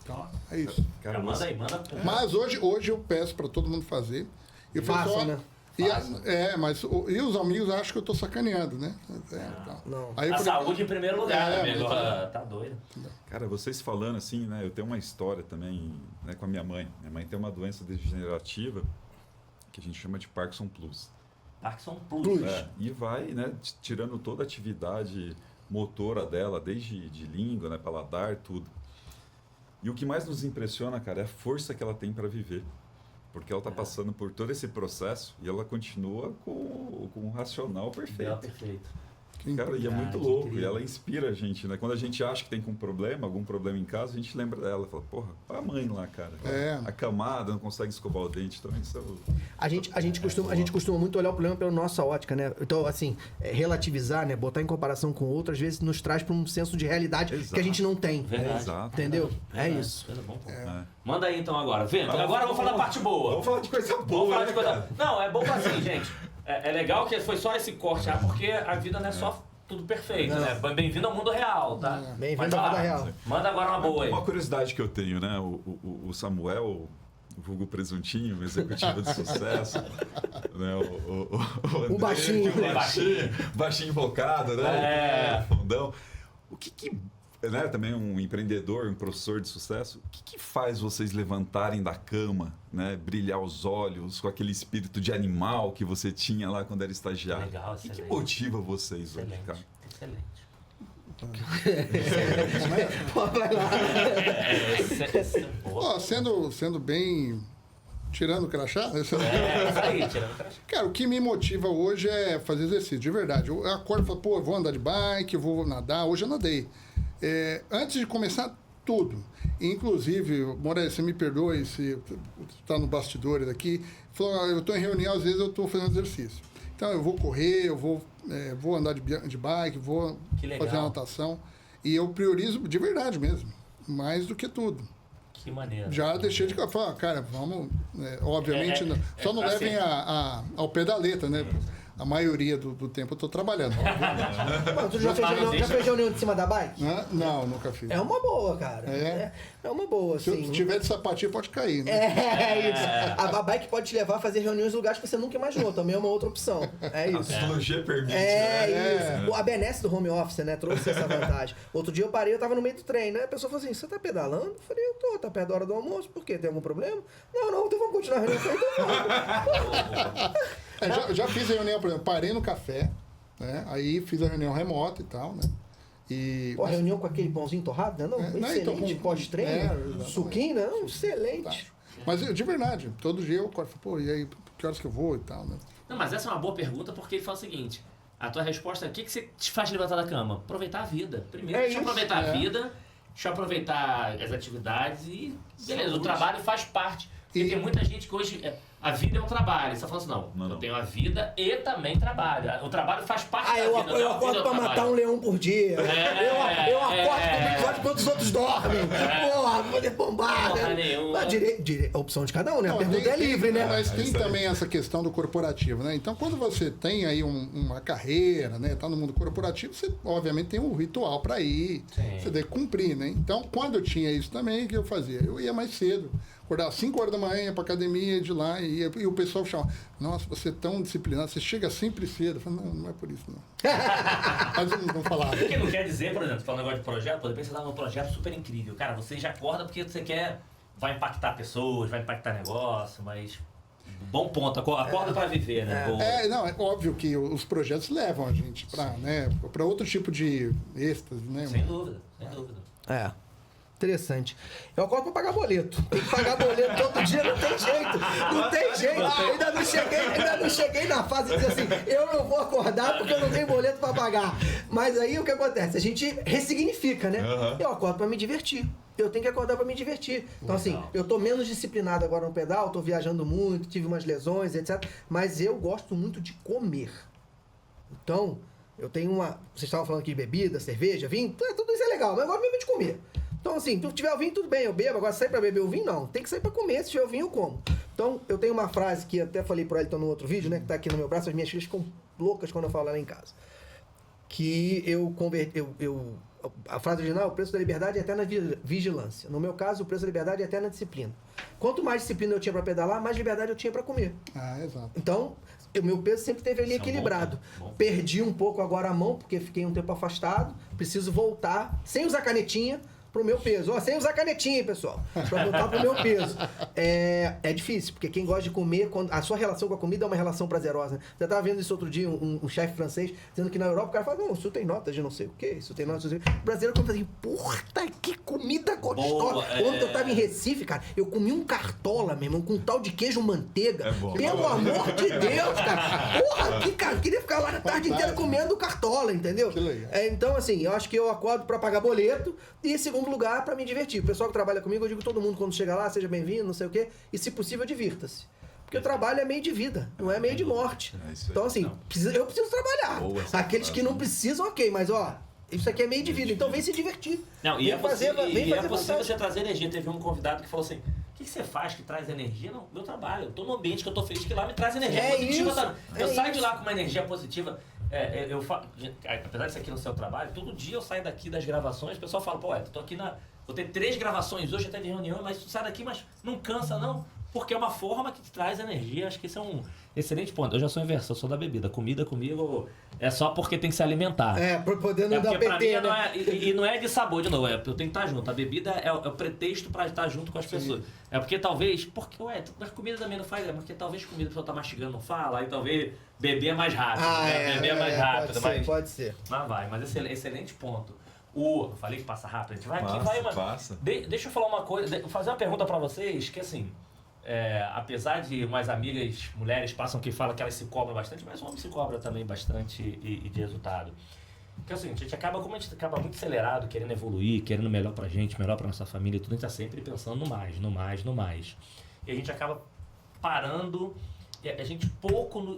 Então, é isso. Cara, manda aí, manda. Mas hoje eu peço para todo mundo fazer. E Fácil, né? E os amigos acham que eu tô sacaneando, né? Não. Aí A saúde em primeiro lugar, amigo. mas- Tá doido. Cara, vocês falando assim, né? Eu tenho uma história também, né, com a minha mãe. Minha mãe tem uma doença degenerativa que a gente chama de Parkinson Plus. Parkinson Plus. E vai, né, tirando toda a atividade motora dela, desde de língua, né, paladar, tudo. E o que mais nos impressiona, cara, é a força que ela tem para viver. Porque ela está passando por todo esse processo e ela continua com o racional perfeito. Perfeito. Cara, e é muito que louco. incrível. E ela inspira a gente, né? Quando a gente acha que tem algum problema em casa, a gente lembra dela. Fala, porra, olha a mãe lá, cara. Acamada, não consegue escovar o dente. Também A gente costuma muito olhar o problema pela nossa ótica, né? Então, assim, relativizar, né? Botar em comparação com outras, às vezes nos traz para um senso de realidade que a gente não tem. Verdade. Exato. Entendeu? Verdade. É isso. Coisa bom, pô. É. Manda aí então agora. Vê, agora eu vou falar da parte boa. Vamos falar de coisa Vamos boa, falar né, de coisa. cara? Não, é bom assim, gente. É legal que foi só esse corte, porque a vida não é só tudo perfeito, né? Bem-vindo ao mundo real, tá? Bem-vindo Mas, ao ó, mundo real. Manda agora uma boa aí. Uma curiosidade que eu tenho, né? O Samuel, o vulgo presuntinho, executivo de sucesso, né? O André, baixinho. que é o baixinho invocado, né? Fundão. O que né, também um empreendedor, um professor de sucesso, o que faz vocês levantarem da cama, né, brilhar os olhos com aquele espírito de animal que você tinha lá quando era estagiário? Legal, O que excelente. motiva vocês hoje, cara? Excelente. Pô, vai lá. Ó, sendo bem... Tirando o crachá? Isso aí, tirando o crachá. Cara, o que me motiva hoje é fazer exercício, de verdade. Eu acordo e falo, pô, eu vou andar de bike, eu vou nadar. Hoje eu nadei. Antes de começar tudo, inclusive, Moraes, você me perdoe se está no bastidores aqui, falou, eu estou em reunião, às vezes eu estou fazendo exercício. Então, eu vou correr, eu vou andar de bike, vou fazer natação. E eu priorizo de verdade mesmo, mais do que tudo. Que maneiro. Já deixei de falar, cara, vamos... obviamente, só não assim, levem ao pé da letra, né? A maioria do tempo eu tô trabalhando. Mano, tu já fez reunião de cima da bike? Não, nunca fiz. É uma boa, cara. É uma boa, Se assim. eu tiver de sapatinho, pode cair, né? É isso. A bike pode te levar a fazer reuniões em lugares que você nunca imaginou. Também é uma outra opção. É A isso. psicologia permite, né? Isso. A benesse do home office, né? Trouxe essa vantagem. Outro dia eu parei, eu tava no meio do trem, né? A pessoa falou assim, você tá pedalando? Eu falei, eu tô, tá perto da hora do almoço. Por quê? Tem algum problema? Não, então vamos continuar a reunião. Eu falei, então vamos. Já fiz reunião, por exemplo, parei no café, né? Aí fiz a reunião remota e tal, né? Pô, reunião com aquele pãozinho torrado, né? Não, excelente, então, pós-treino, suquinho, né? Não, excelente. Mas de verdade, todo dia eu acordo e falo, pô, e aí, que horas que eu vou e tal, né? Não, mas essa é uma boa pergunta, porque ele fala o seguinte, a tua resposta é, o que você te faz levantar da cama? Aproveitar a vida. Primeiro, deixa eu aproveitar a vida, deixa eu aproveitar as atividades e, beleza, o trabalho faz parte. Porque tem muita gente que hoje, a vida é um trabalho. Você tá falando assim, não, eu tenho a vida e também trabalho. O trabalho faz parte da vida. Eu acordo pra matar um leão por dia. Eu acordo com episódio quando os outros dormem. Porra, vou poder bombar. A opção de cada um, né? A pergunta é livre, né? Mas tem também essa questão do corporativo, né? Então, quando você tem aí uma carreira, né? Tá no mundo corporativo, você obviamente tem um ritual para ir. Sim. Você deve cumprir, né? Então, quando eu tinha isso também, o que eu fazia? Eu ia mais cedo. Acordava às 5 horas da manhã, ia pra academia, de lá, e o pessoal chamava, nossa, você é tão disciplinado, você chega sempre cedo. Eu falei, não é por isso, não. Mas eu não falava. O que não quer dizer, por exemplo, falando negócio de projeto, de repente você tá num projeto super incrível. Cara, você já acorda porque você quer, vai impactar pessoas, vai impactar negócio, mas... Bom ponto, acorda pra viver, né? Não, é óbvio que os projetos levam a gente pra outro tipo de êxtase, né? Sem dúvida, sem dúvida. Interessante. Eu acordo pra pagar boleto. Tem que pagar boleto todo dia, não tem jeito. Não tem jeito. Ainda não cheguei na fase de dizer assim, eu não vou acordar porque eu não tenho boleto pra pagar. Mas aí o que acontece? A gente ressignifica, né? Eu acordo pra me divertir. Eu tenho que acordar pra me divertir. Então, assim, eu tô menos disciplinado agora no pedal, tô viajando muito, tive umas lesões, etc. Mas eu gosto muito de comer. Então, eu tenho uma... Vocês estavam falando aqui de bebida, cerveja, vinho, tudo isso é legal, mas eu gosto mesmo de comer. Então, assim, se tiver o vinho, tudo bem, eu bebo. Agora, sair pra beber o vinho, não. Tem que sair pra comer. Se tiver o vinho, eu como. Então, eu tenho uma frase que até falei pro Elton no outro vídeo, né? Que tá aqui no meu braço. As minhas filhas ficam loucas quando eu falo lá em casa. Que a frase original, o preço da liberdade é eterna vigilância. No meu caso, o preço da liberdade é eterna disciplina. Quanto mais disciplina eu tinha pra pedalar, mais liberdade eu tinha pra comer. Exato. Então, o meu peso sempre esteve ali equilibrado. Perdi um pouco agora a mão, porque fiquei um tempo afastado. Preciso voltar, sem usar canetinha, pro meu peso. Sem usar canetinha, hein, pessoal? Pra voltar pro meu peso. É difícil, porque quem gosta de comer, a sua relação com a comida é uma relação prazerosa. Né? Você tava vendo isso outro dia, um chefe francês, dizendo que na Europa o cara fala, não, isso tem notas de não sei o quê, isso tem notas de não sei o quê. O brasileiro come assim, porra, que comida gostosa. Ontem eu tava em Recife, cara, eu comi um cartola, meu irmão, com um tal de queijo manteiga. Pelo amor de Deus, cara. Porra, que cara, queria ficar lá na tarde inteira comendo cartola, entendeu? Então, assim, eu acho que eu acordo pra pagar boleto e, segundo lugar, pra me divertir. O pessoal que trabalha comigo, eu digo todo mundo quando chega lá, seja bem-vindo, não sei o quê, e se possível, divirta-se. Porque o trabalho é meio de vida, não é meio de morte. Então, assim, eu preciso trabalhar. Aqueles que não precisam, ok, mas ó, isso aqui é meio de vida, então vem se divertir. Não, e é possível você trazer energia. Teve um convidado que falou assim, o que você faz que traz energia? Não, meu trabalho. Eu tô no ambiente que eu tô feliz, que lá me traz energia positiva. Eu saio de lá com uma energia positiva. Apesar disso aqui no seu trabalho, todo dia eu saio daqui das gravações, o pessoal fala, pô, tô aqui vou ter 3 gravações hoje, até de reunião, mas tu sai daqui, mas não cansa não, porque é uma forma que te traz energia. Acho que isso é um excelente ponto. Eu já sou inverso, eu sou da bebida. Comida comigo é só porque tem que se alimentar. Pra poder não dar PT, né? E não é de sabor, de novo, eu tenho que estar junto. A bebida é o pretexto pra estar junto com as pessoas. É porque talvez, mas comida também não faz, porque talvez comida a pessoa tá mastigando, não fala, aí talvez beber é mais rápido. Beber é mais rápido. Pode ser. Mas excelente ponto. Eu falei que passa rápido, a gente vai aqui, passa. Deixa eu falar uma coisa, fazer uma pergunta pra vocês, que assim, apesar de umas amigas mulheres passam que falam que elas se cobram bastante, mas o homem se cobra também bastante e de resultado. Porque assim, a gente acaba muito acelerado, querendo evoluir, querendo melhor pra gente, melhor pra nossa família, tudo, a gente tá sempre pensando no mais. E a gente acaba parando, a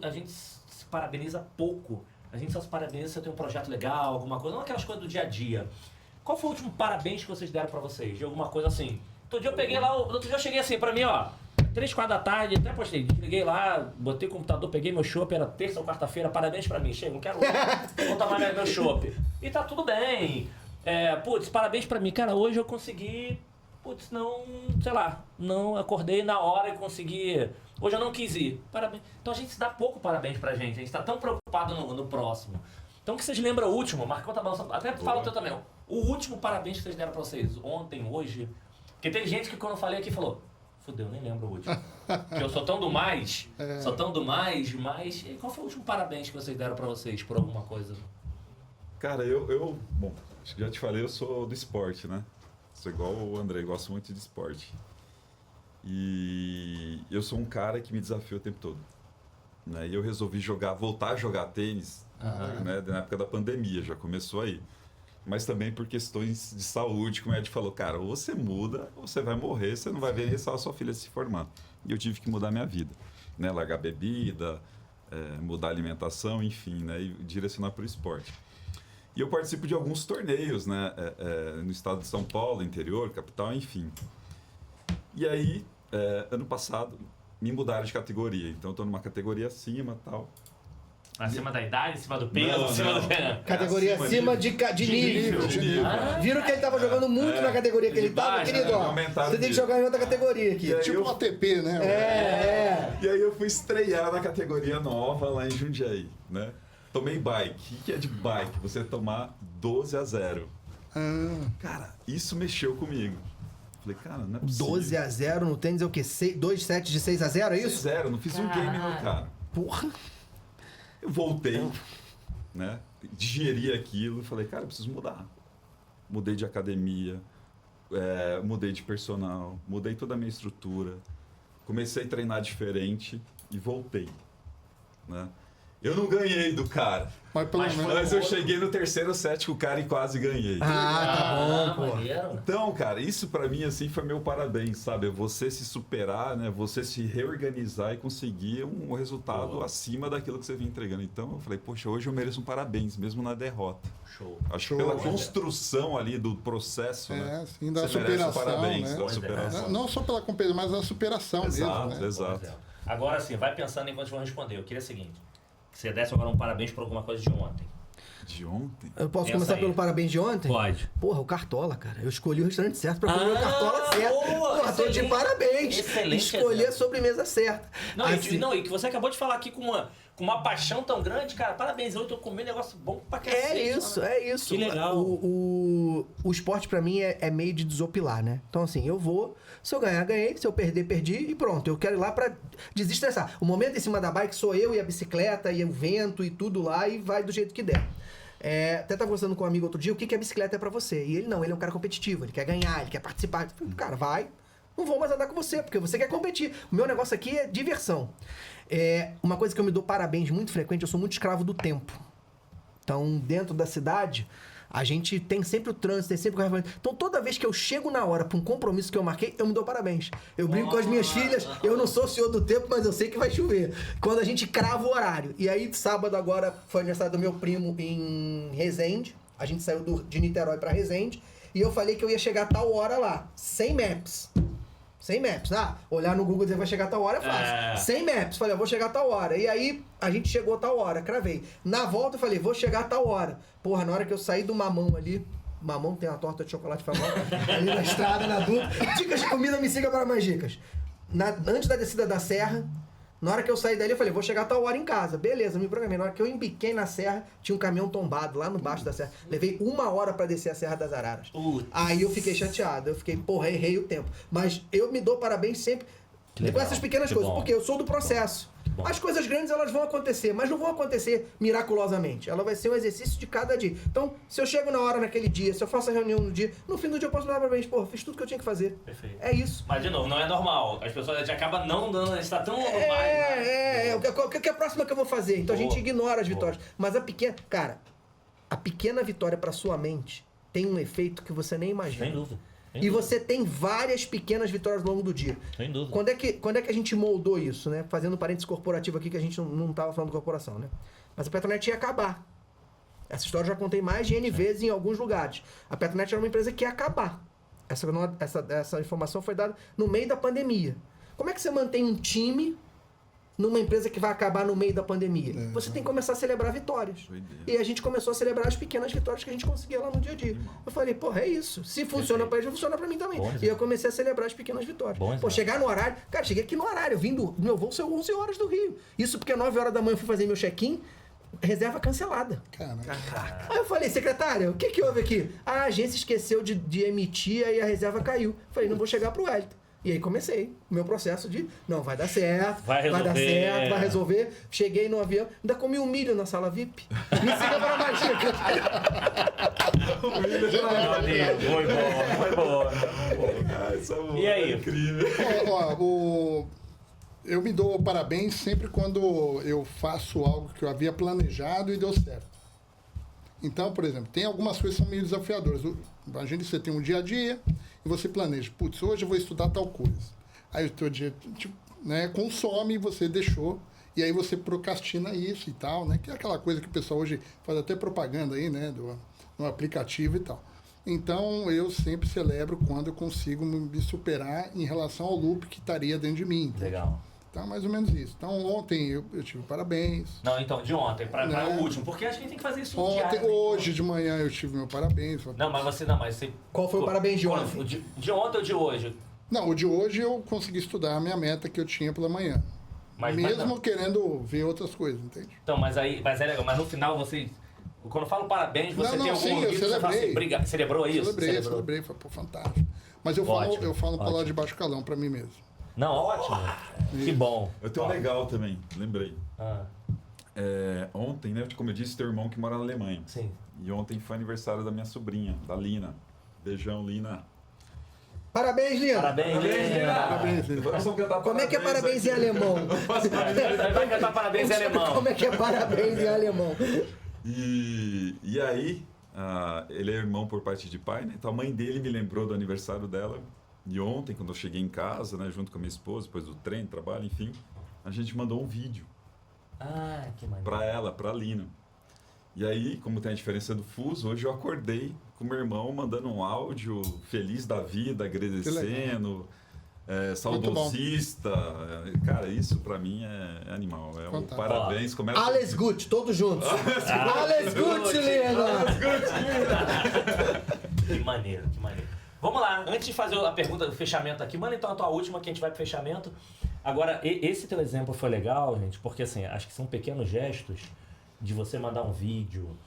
gente se parabeniza pouco. A gente só se parabeniza se você tem um projeto legal, alguma coisa, não aquelas coisas do dia a dia. Qual foi o último parabéns que vocês deram pra vocês? De alguma coisa assim? Outro dia eu peguei lá, outro dia eu cheguei assim pra mim, ó, 3h, 4 até postei, desliguei lá, botei o computador, peguei meu chopp, era terça ou quarta-feira, parabéns pra mim, chega, não quero não tomar meu chopp. E tá tudo bem. Parabéns pra mim, cara, hoje eu consegui, não acordei na hora e consegui, hoje eu não quis ir, parabéns. Então a gente se dá pouco parabéns pra gente, a gente tá tão preocupado no próximo. Então que vocês lembram o último, Marcão tá balançando, até fala o teu também, o último parabéns que vocês deram pra vocês, ontem, hoje, porque teve gente que quando eu falei aqui falou, fudeu, nem lembro o último. Porque eu sou tão do mais, mas qual foi o último parabéns que vocês deram pra vocês por alguma coisa? Cara, bom, acho que já te falei, eu sou do esporte, né? Sou igual o André, gosto muito de esporte. E eu sou um cara que me desafia o tempo todo. Né? E eu resolvi voltar a jogar tênis, né? Na época da pandemia, já começou aí. Mas também por questões de saúde, como a Ed falou, cara, ou você muda, ou você vai morrer, você não vai ver só a sua filha se formar. E eu tive que mudar minha vida. né? Largar bebida, mudar a alimentação, enfim, né? E direcionar para o esporte. E eu participo de alguns torneios, né? No estado de São Paulo, interior, capital, enfim. E aí, ano passado, me mudaram de categoria. Então, eu estou numa categoria acima e tal. Acima da idade, acima do peso, Não, acima não. do... Categoria acima de nível. De nível. Ah, Viram que ele tava jogando muito na categoria que ele de tava, baixo, querido? né? Ó, Aumentaram você tem que de- jogar em outra categoria aqui. E aí, Tipo um ATP, né? E aí eu fui estrear na categoria nova lá em Jundiaí, né? Tomei bike. O que é de bike? Você tomar 12-0. Ah, Cara, isso mexeu comigo. Falei, cara, não é possível. 12-0 no tênis é o quê? 2 sets de 6-0, é isso? 0, não fiz um game não, cara. Porra. Eu voltei, né? Digeri aquilo e falei, cara, eu preciso mudar. Mudei de academia, mudei de personal, mudei toda a minha estrutura. Comecei a treinar diferente e voltei, né? Eu não ganhei do cara, mas pelo Mas menos. mas eu cheguei no terceiro set com o cara e quase ganhei. Ah, tá bom, pô. maneiro. Então, cara, isso pra mim assim foi meu parabéns, sabe? Você se superar, né? Você se reorganizar e conseguir um resultado Boa. acima daquilo que você vinha entregando. Então, eu falei, poxa, hoje eu mereço um parabéns, mesmo na derrota. Show. Acho Show. que pela construção ali do processo, né? Sim, da Você merece um superação, parabéns né? da superação. Não só pela competição, mas da superação Exato, mesmo, né? exato. Por exemplo. Agora sim, vai pensando enquanto vão responder. Eu queria o seguinte: que você desse agora um parabéns por alguma coisa de ontem. De ontem? Eu posso Pensa começar aí. pelo parabéns de ontem? Pode. Porra, o Cartola, cara. Eu escolhi o restaurante certo pra comer o Cartola certo. boa, Porra, tô de excelente. parabéns. Excelente Escolhi exemplo. a sobremesa certa. Não, Assim, e que você acabou de falar aqui com uma paixão tão grande, cara. Parabéns, eu tô comendo um negócio bom pra cacete. É isso, mano. é isso. Que legal. O esporte pra mim é meio de desopilar, né? Então assim, eu vou, se eu ganhar, ganhei, se eu perder, perdi e pronto. Eu quero ir lá pra desestressar. O momento em cima da bike sou eu e a bicicleta e o vento e tudo lá e vai do jeito que der. Até tava conversando com um amigo outro dia, o que a bicicleta é pra você? E ele não, ele é um cara competitivo, ele quer ganhar, ele quer participar. Eu falei, cara, vai, não vou mais andar com você, porque você quer competir. O meu negócio aqui é diversão. Uma coisa que eu me dou parabéns muito frequente, eu sou muito escravo do tempo. Então, dentro da cidade, a gente tem sempre o trânsito, tem sempre o carro. Então, toda vez que eu chego na hora para um compromisso que eu marquei, eu me dou parabéns. Eu brinco com as minhas filhas, eu não sou o senhor do tempo, mas eu sei que vai chover. Quando a gente crava o horário. E aí, sábado agora, foi aniversário do meu primo em Resende. A gente saiu de Niterói para Resende. E eu falei que eu ia chegar a tal hora lá, sem maps. Sem maps, olhar no Google e dizer vai chegar a tal hora é fácil. Sem maps, falei, eu vou chegar a tal hora. E aí, a gente chegou a tal hora, cravei. Na volta, eu falei, vou chegar a tal hora. Porra, na hora que eu saí do Mamão ali, Mamão tem uma torta de chocolate famosa, ali na estrada, na dupla. Dicas de comida, me siga para mais dicas. Antes da descida da serra, na hora que eu saí dali, eu falei, vou chegar a tal hora em casa. Beleza, me programei. Na hora que eu embiquei na serra, tinha um caminhão tombado lá no baixo da serra. Levei 1 hora pra descer a Serra das Araras. Aí eu fiquei chateado. Eu fiquei, porra, errei o tempo. Mas eu me dou parabéns sempre com essas pequenas coisas, porque eu sou do processo. As coisas grandes, elas vão acontecer, mas não vão acontecer miraculosamente. Ela vai ser um exercício de cada dia. Então, se eu chego na hora naquele dia, se eu faço a reunião no dia, no fim do dia eu posso me dar parabéns. Porra, fiz tudo que eu tinha que fazer. Perfeito. É isso. Mas, de novo, não é normal. As pessoas já acabam não dando, a gente tá tão normais. O que é a próxima que eu vou fazer? Então a Boa. gente ignora as vitórias. Mas a pequena vitória pra sua mente tem um efeito que você nem imagina. Sem dúvida. E você tem várias pequenas vitórias ao longo do dia. Sem dúvida. Quando é que a gente moldou isso, né? Fazendo um parênteses corporativo aqui, que a gente não tava falando de corporação, né? Mas a Petronet ia acabar. Essa história eu já contei mais de N vezes em alguns lugares. A Petronet era uma empresa que ia acabar. Essa informação foi dada no meio da pandemia. Como é que você mantém um time numa empresa que vai acabar no meio da pandemia? Você tem que começar a celebrar vitórias. Doideira. E a gente começou a celebrar as pequenas vitórias que a gente conseguia lá no dia a dia. Eu falei, porra, é isso. Se funciona pra eles, vai funcionar pra mim também. Bom E eu comecei a celebrar as pequenas vitórias. Bom Pô, exemplo. chegar no horário... Cara, cheguei aqui no horário. Eu vim do meu voo, saiu 11 horas do Rio. Isso porque 9 horas da manhã eu fui fazer meu check-in, reserva cancelada. Caraca. Aí eu falei, secretária, o que houve aqui? A agência esqueceu de emitir e a reserva caiu. Falei, não vou chegar pro Wellington. E aí comecei o meu processo de, não, vai dar certo, Vai dar resolver. certo, vai resolver. Cheguei no avião, ainda comi um milho na sala VIP. Me siga para mais dicas. Foi bom. Essa é E aí? incrível. Eu me dou parabéns sempre quando eu faço algo que eu havia planejado e deu certo. Então, por exemplo, tem algumas coisas que são meio desafiadoras. Imagina que você tem um dia a dia e você planeja, putz, hoje eu vou estudar tal coisa. Aí o teu dia, tipo, né, consome, você deixou, e aí você procrastina isso e tal, né? Que é aquela coisa que o pessoal hoje faz até propaganda aí, né? No aplicativo e tal. Então, eu sempre celebro quando eu consigo me superar em relação ao loop que estaria dentro de mim. Legal. Então, mais ou menos isso. Então, ontem eu tive parabéns. Não, então, de ontem, pra Né? o último, porque acho que a gente tem que fazer isso Ontem, diário, né? hoje de manhã eu tive meu parabéns. Não, mas você... Qual foi o parabéns de ontem? De ontem ou de hoje? Não, o de hoje eu consegui estudar a minha meta que eu tinha pela manhã. Mesmo não. querendo ver outras coisas, entende? Então, mas é legal. Mas no final, você... Quando eu falo parabéns, você tem algum sim, eu motivo que você fala assim, celebrou isso? Celebrei, foi pô, fantástico. Mas eu falo pra lá de baixo calão pra mim mesmo. Não, ótimo. Que bom. Eu tenho um legal também, lembrei. Ah, Ontem, né, como eu disse, teu irmão que mora na Alemanha. sim. E ontem foi aniversário da minha sobrinha, da Lina. Beijão, Lina. Parabéns, Lina. Parabéns, Lina. Parabéns, Lina. Nós vamos cantar Como é que é parabéns em alemão? Vai cantar parabéns em alemão. Como é que é parabéns em alemão? E aí, ele é irmão por parte de pai, né? Então a mãe dele me lembrou do aniversário dela. E ontem, quando eu cheguei em casa, né, junto com a minha esposa, depois do treino, trabalho, enfim, a gente mandou um vídeo Ah, que maneiro. pra ela, pra Lina. E aí, como tem a diferença do fuso, hoje eu acordei com meu irmão mandando um áudio feliz da vida, agradecendo, saudosista. Cara, isso pra mim é animal. É um Fantástico. parabéns. Começa Alles gut, todos juntos. Alles gut, Lina. Que maneiro, que maneiro. Vamos lá, antes de fazer a pergunta do fechamento aqui, manda então a tua última que a gente vai pro fechamento. Agora, esse teu exemplo foi legal, gente, porque assim, acho que são pequenos gestos de você mandar um vídeo,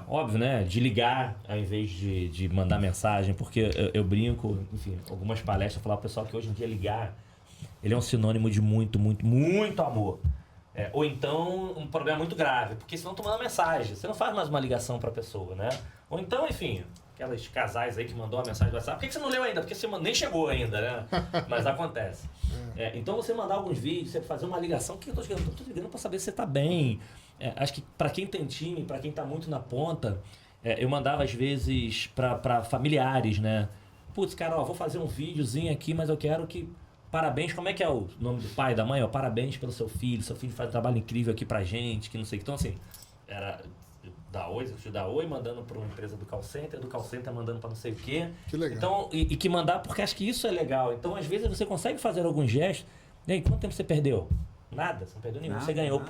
óbvio, né, de ligar ao invés de mandar mensagem, porque eu brinco, enfim, algumas palestras, eu falo pro pessoal que hoje em dia ligar, ele é um sinônimo de muito, muito, muito amor. Ou então um problema muito grave, porque senão tu manda mensagem, você não faz mais uma ligação pra pessoa, né? Ou então, enfim, aquelas casais aí que mandou uma mensagem do WhatsApp, por que você não leu ainda? Porque você nem chegou ainda, né? Mas acontece. Então você mandar alguns vídeos, você fazer uma ligação, que eu tô ligando pra saber se você tá bem. Acho que pra quem tem time, pra quem tá muito na ponta, eu mandava às vezes pra familiares, né? Putz, cara, vou fazer um videozinho aqui, mas eu quero que... Parabéns, como é que é o nome do pai, da mãe? Parabéns pelo seu filho faz um trabalho incrível aqui pra gente, que não sei o que. Então, assim, era da Oi mandando pra uma empresa do call center mandando pra não sei o quê. Que legal. Então, e que mandar, porque acho que isso é legal. Então, às vezes, você consegue fazer alguns gestos. E aí, quanto tempo você perdeu? Nada, você não perdeu nenhum. Você ganhou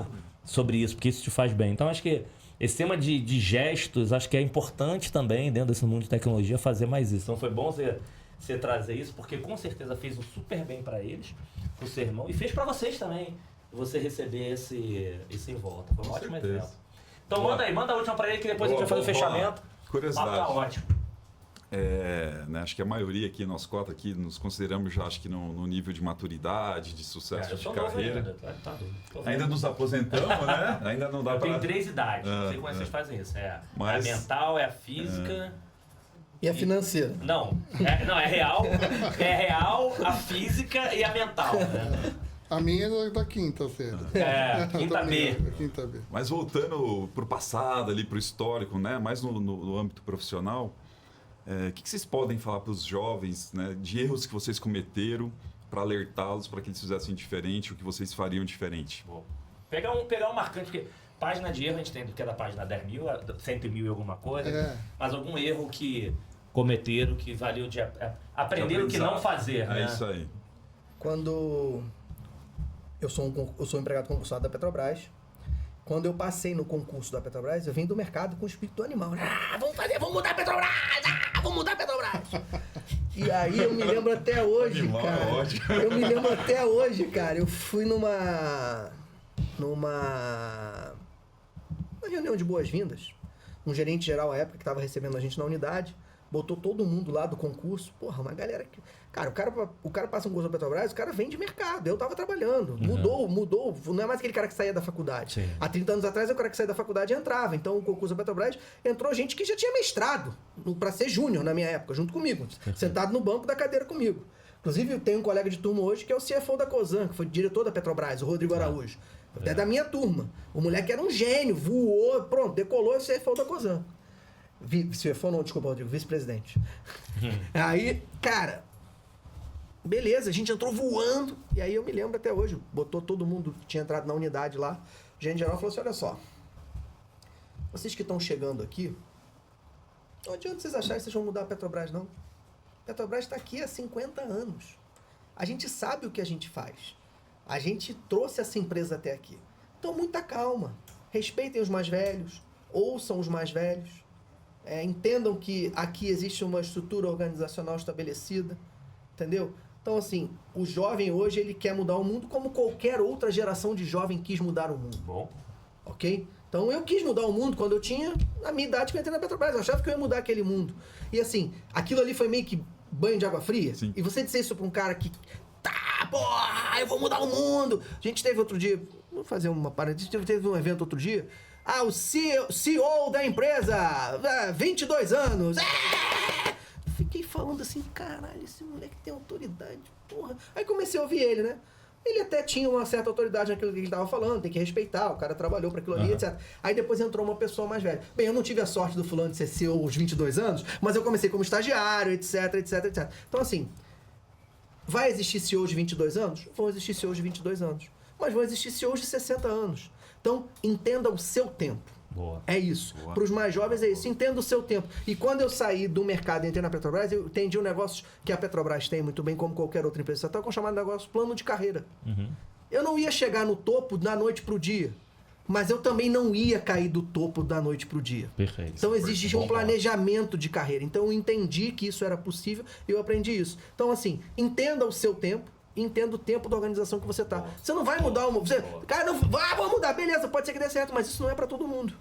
sobre isso, porque isso te faz bem. Então, acho que esse tema de gestos, acho que é importante também, dentro desse mundo de tecnologia, fazer mais isso. Então, foi bom você trazer isso, porque com certeza fez um super bem para eles, pro seu irmão, e fez para vocês também, você receber esse em volta. Foi um ótimo exemplo. Então manda a última para ele, que depois a gente vai fazer o fechamento. Curiosidade. Tá ótimo. Né, acho que a maioria aqui, nós quatro aqui, nos consideramos já, acho que no nível de maturidade, de sucesso, Eu de sou novo carreira. Ainda Nos aposentamos, né? Ainda não dá tem para... 3 idades, não sei como é que vocês fazem isso. Mas- É a mental, é a física... E a financeira? Não, é real, a física e a mental, né? A minha é da quinta série. Quinta B. Quinta B. Mas voltando pro passado, ali pro histórico, né? Mais no âmbito profissional, o que vocês podem falar para os jovens, né? De erros que vocês cometeram para alertá-los para que eles fizessem diferente, o que vocês fariam diferente? Bom, pegar um marcante, porque página de erro a gente tem do que é da página 10 mil, 100 mil e alguma coisa, mas algum erro que cometeram, que valeu de aprenderam o que não fazer, né? É isso aí. Quando eu sou empregado concursado da Petrobras, quando eu passei no concurso da Petrobras, eu vim do mercado com o espírito animal. Vamos mudar a Petrobras! Vamos mudar a Petrobras! E aí eu me lembro até hoje, Animal, cara. ótimo. Eu me lembro até hoje, cara. Eu fui numa reunião de boas-vindas. Um gerente geral à época que estava recebendo a gente na unidade, botou todo mundo lá do concurso. Porra, uma galera que... Cara, o cara passa um concurso da Petrobras, o cara vem de mercado. Eu tava trabalhando. Mudou. Não é mais aquele cara que saía da faculdade. Sim. Há 30 anos atrás, o cara que saía da faculdade entrava. Então, o concurso da Petrobras entrou gente que já tinha mestrado para ser júnior na minha época, junto comigo. Sentado no banco da cadeira comigo. Inclusive, eu tenho um colega de turma hoje que é o CFO da Cosan, que foi diretor da Petrobras, o Rodrigo Araújo. É da minha turma. O moleque era um gênio, voou, pronto, decolou, é o CFO da Cosan. CFO não, desculpa, Rodrigo, vice-presidente. Aí, cara, beleza, a gente entrou voando. E aí eu me lembro até hoje, botou todo mundo que tinha entrado na unidade lá. O gerente geral falou assim, olha só, vocês que estão chegando aqui, não adianta vocês acharem que vocês vão mudar a Petrobras, não. A Petrobras está aqui há 50 anos. A gente sabe o que a gente faz. A gente trouxe essa empresa até aqui. Então, muita calma. Respeitem os mais velhos, ouçam os mais velhos, entendam que aqui existe uma estrutura organizacional estabelecida, entendeu? Então, assim, o jovem hoje, ele quer mudar o mundo como qualquer outra geração de jovem quis mudar o mundo. Bom. Ok? Então, eu quis mudar o mundo quando eu tinha a minha idade que eu entrei na Petrobras. Eu achava que eu ia mudar aquele mundo. E, assim, aquilo ali foi meio que banho de água fria. Sim. E você dizer isso pra um cara que... Tá, porra, eu vou mudar o mundo. A gente teve outro dia... Vou fazer uma parada. A gente teve um evento outro dia. Ah, o CEO da empresa, 22 anos. Fiquei falando assim, caralho, esse moleque tem autoridade, porra. Aí comecei a ouvir ele, né? Ele até tinha uma certa autoridade naquilo que ele estava falando, tem que respeitar, o cara trabalhou para aquilo ali, etc. Aí depois entrou uma pessoa mais velha. Bem, eu não tive a sorte do fulano de ser CEO aos 22 anos, mas eu comecei como estagiário, etc, etc, etc. Então, assim, vai existir CEOs de 22 anos? Vão existir CEOs de 22 anos. Mas vão existir CEOs de 60 anos. Então, entenda o seu tempo. Boa. É isso. Boa. Para os mais jovens é isso. Entenda o seu tempo. E quando eu saí do mercado e entrei na Petrobras, eu entendi um negócio que a Petrobras tem muito bem, como qualquer outra empresa estatal, que é o chamado negócio plano de carreira. Eu não ia chegar no topo da noite para o dia. Mas eu também não ia cair do topo da noite para o dia. Perfeito. Então existe Bom um planejamento de carreira. Então eu entendi que isso era possível e eu aprendi isso. Então, assim, entenda o seu tempo. Entenda o tempo da organização que você tá. Você não vai mudar uma... Cara, não vai, vou mudar. Beleza, pode ser que dê certo, mas isso não é pra todo mundo.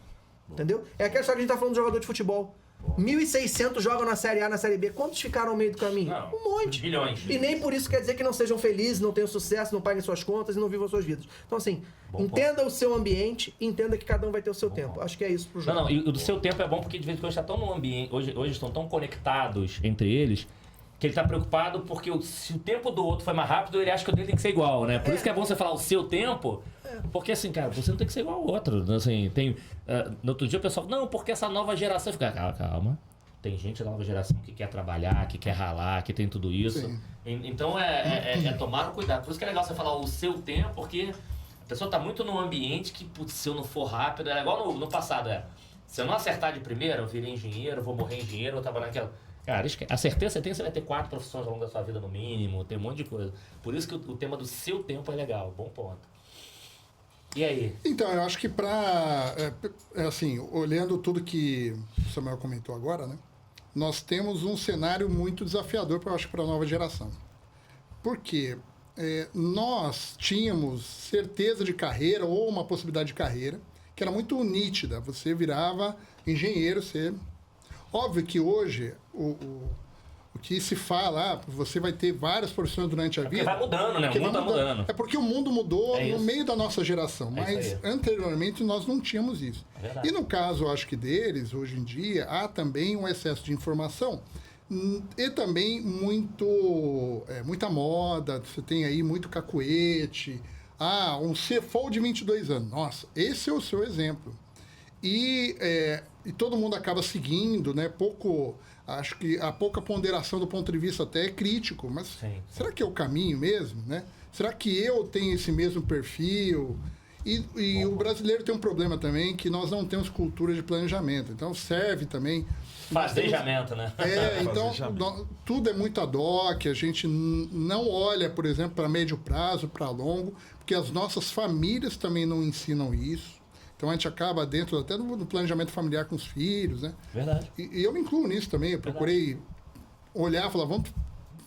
Entendeu? É aquela história que a gente tá falando de jogador de futebol. 1.600 jogam na Série A, na Série B. Quantos ficaram no meio do caminho? Não, Um monte. bilhões. E nem por isso quer dizer que não sejam felizes, não tenham sucesso, não paguem suas contas e não vivam suas vidas. Então, assim, Bom entenda o seu ambiente, entenda que cada um vai ter o seu tempo. Acho que é isso pro jogo. Não, e o do seu tempo é bom porque de vez em quando está tão no ambiente, hoje estão tão conectados entre eles, que ele tá preocupado porque se o tempo do outro foi mais rápido, ele acha que o dele tem que ser igual, né? Por isso que é bom você falar o seu tempo, porque assim, cara, você não tem que ser igual ao outro. Assim, no outro dia o pessoal, não, porque essa nova geração fica, calma. Tem gente da nova geração que quer trabalhar, que quer ralar, que tem tudo isso. Sim. Então é tomar um cuidado. Por isso que é legal você falar o seu tempo, porque a pessoa tá muito num ambiente que, putz, se eu não for rápido, é igual no passado, se eu não acertar de primeira, eu virei engenheiro, vou morrer engenheiro, vou trabalhar naquela... Cara, a certeza que você vai ter 4 profissões ao longo da sua vida no mínimo, tem um monte de coisa. Por isso que o tema do seu tempo é legal, bom ponto. E aí? Então, eu acho que assim, olhando tudo que o Samuel comentou agora, né? Nós temos um cenário muito desafiador, eu acho, para a nova geração. Por quê? Nós tínhamos certeza de carreira ou uma possibilidade de carreira que era muito nítida. Você virava engenheiro, Óbvio que hoje o que se fala, você vai ter várias profissões durante a vida. Porque vai mudando, né? O mundo tá mudando. É porque o mundo mudou no meio da nossa geração, mas isso anteriormente nós não tínhamos isso. É verdade. E no caso, acho que deles, hoje em dia, há também um excesso de informação e também muita moda, você tem aí muito cacuete. Um CFO de 22 anos. Nossa, esse é o seu exemplo. E todo mundo acaba seguindo, né? Acho que a pouca ponderação do ponto de vista até é crítico, mas Sim. será que é o caminho mesmo, né? Será que eu tenho esse mesmo perfil? E o brasileiro tem um problema também, que nós não temos cultura de planejamento. Então serve também... Fazejamento, né? Então tudo é muito ad hoc, a gente não olha, por exemplo, para médio prazo, para longo, porque as nossas famílias também não ensinam isso. Então a gente acaba dentro até do planejamento familiar com os filhos, né? Verdade. E eu me incluo nisso também. Eu procurei olhar e falar, vamos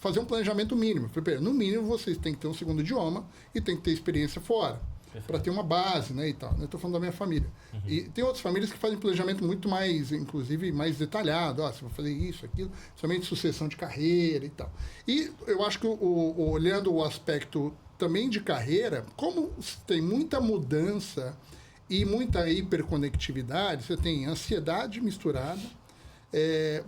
fazer um planejamento mínimo. No mínimo, vocês têm que ter um segundo idioma e tem que ter experiência fora. Para ter uma base, né, e tal. Eu estou falando da minha família. E tem outras famílias que fazem planejamento muito mais, inclusive, mais detalhado. Você vai fazer isso, aquilo, somente sucessão de carreira e tal. E eu acho que olhando o aspecto também de carreira, como tem muita mudança e muita hiperconectividade, você tem ansiedade misturada,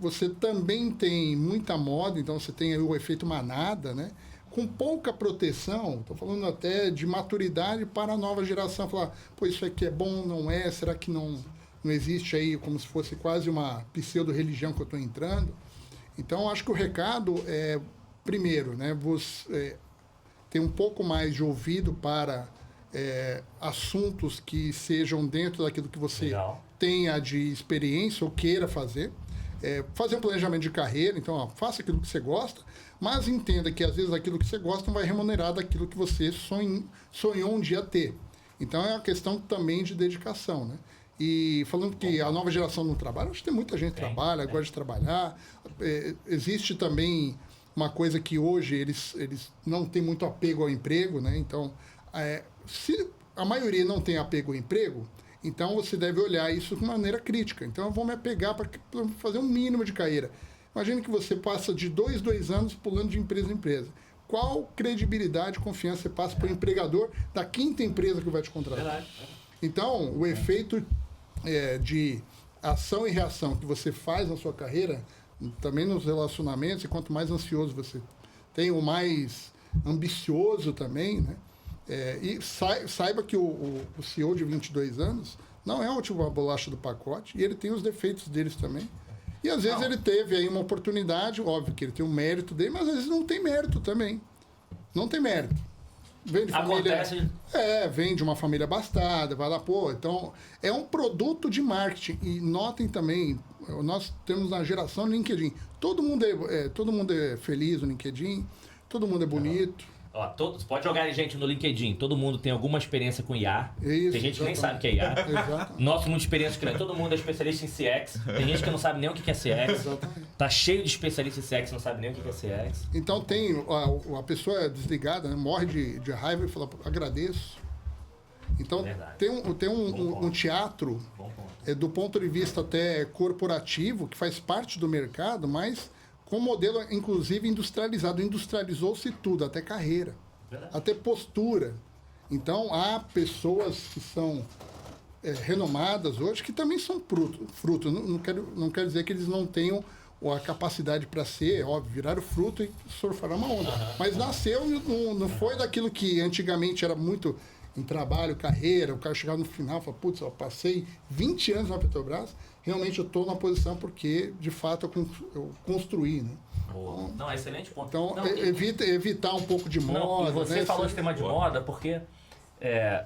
você também tem muita moda, então você tem aí o efeito manada, né? Com pouca proteção, estou falando até de maturidade para a nova geração, falar, pô, isso aqui é bom, não é? Será que não existe aí como se fosse quase uma pseudo-religião que eu estou entrando? Então, acho que o recado é primeiro, né, você tem um pouco mais de ouvido para assuntos que sejam dentro daquilo que você Legal. tenha de experiência ou queira fazer. Fazer um planejamento de carreira, então faça aquilo que você gosta, mas entenda que às vezes aquilo que você gosta não vai remunerar daquilo que você sonhou um dia ter. Então é uma questão também de dedicação, né? E falando que a nova geração não trabalha, acho que tem muita gente que trabalha, gosta de trabalhar. Existe também uma coisa que hoje eles não têm muito apego ao emprego, né? Então, se a maioria não tem apego ao emprego, então você deve olhar isso de maneira crítica. Então eu vou me apegar para fazer um mínimo de carreira. Imagine que você passa de 2 anos pulando de empresa em empresa. Qual credibilidade e confiança você passa para o empregador da 5ª empresa que vai te contratar? Verdade. Então, o efeito de ação e reação que você faz na sua carreira, também nos relacionamentos, e quanto mais ansioso você tem, o mais ambicioso também, né? E saiba que o CEO de 22 anos não é a última bolacha do pacote, e ele tem os defeitos deles também. E às vezes ele teve aí uma oportunidade, óbvio que ele tem o mérito dele, mas às vezes não tem mérito também. Não tem mérito. Vem de família. Acontece. Vem de uma família abastada, vai lá, então é um produto de marketing. E notem também, nós temos na geração LinkedIn. Todo mundo é feliz no LinkedIn, todo mundo é bonito. Ó, pode jogar aí, gente, no LinkedIn. Todo mundo tem alguma experiência com IA. Isso, tem gente que nem exatamente. sabe o que é IA. Exatamente. Nosso mundo de experiência com IA. Todo mundo é especialista em CX. Tem gente que não sabe nem o que é CX. Tá cheio de especialistas em CX, não sabe nem o que é CX. Então tem a pessoa desligada, né, morre de raiva e fala, agradeço. Então Verdade. tem um teatro Bom ponto. do ponto de vista até corporativo, que faz parte do mercado, mas com modelo, inclusive, industrializado. Industrializou-se tudo, até carreira, Verdade. até postura. Então, há pessoas que são renomadas hoje que também são fruto. Não quero dizer que eles não tenham a capacidade para ser, óbvio, virar o fruto e surfar uma onda. Mas nasceu, não foi daquilo que antigamente era muito em trabalho, carreira, o cara chegava no final e falava, putz, eu passei 20 anos na Petrobras, realmente eu estou na posição porque, de fato, eu construí, né? Boa. Não, excelente ponto. Então, Não, evitar um pouco de moda. Não, e você né? falou de tema de moda porque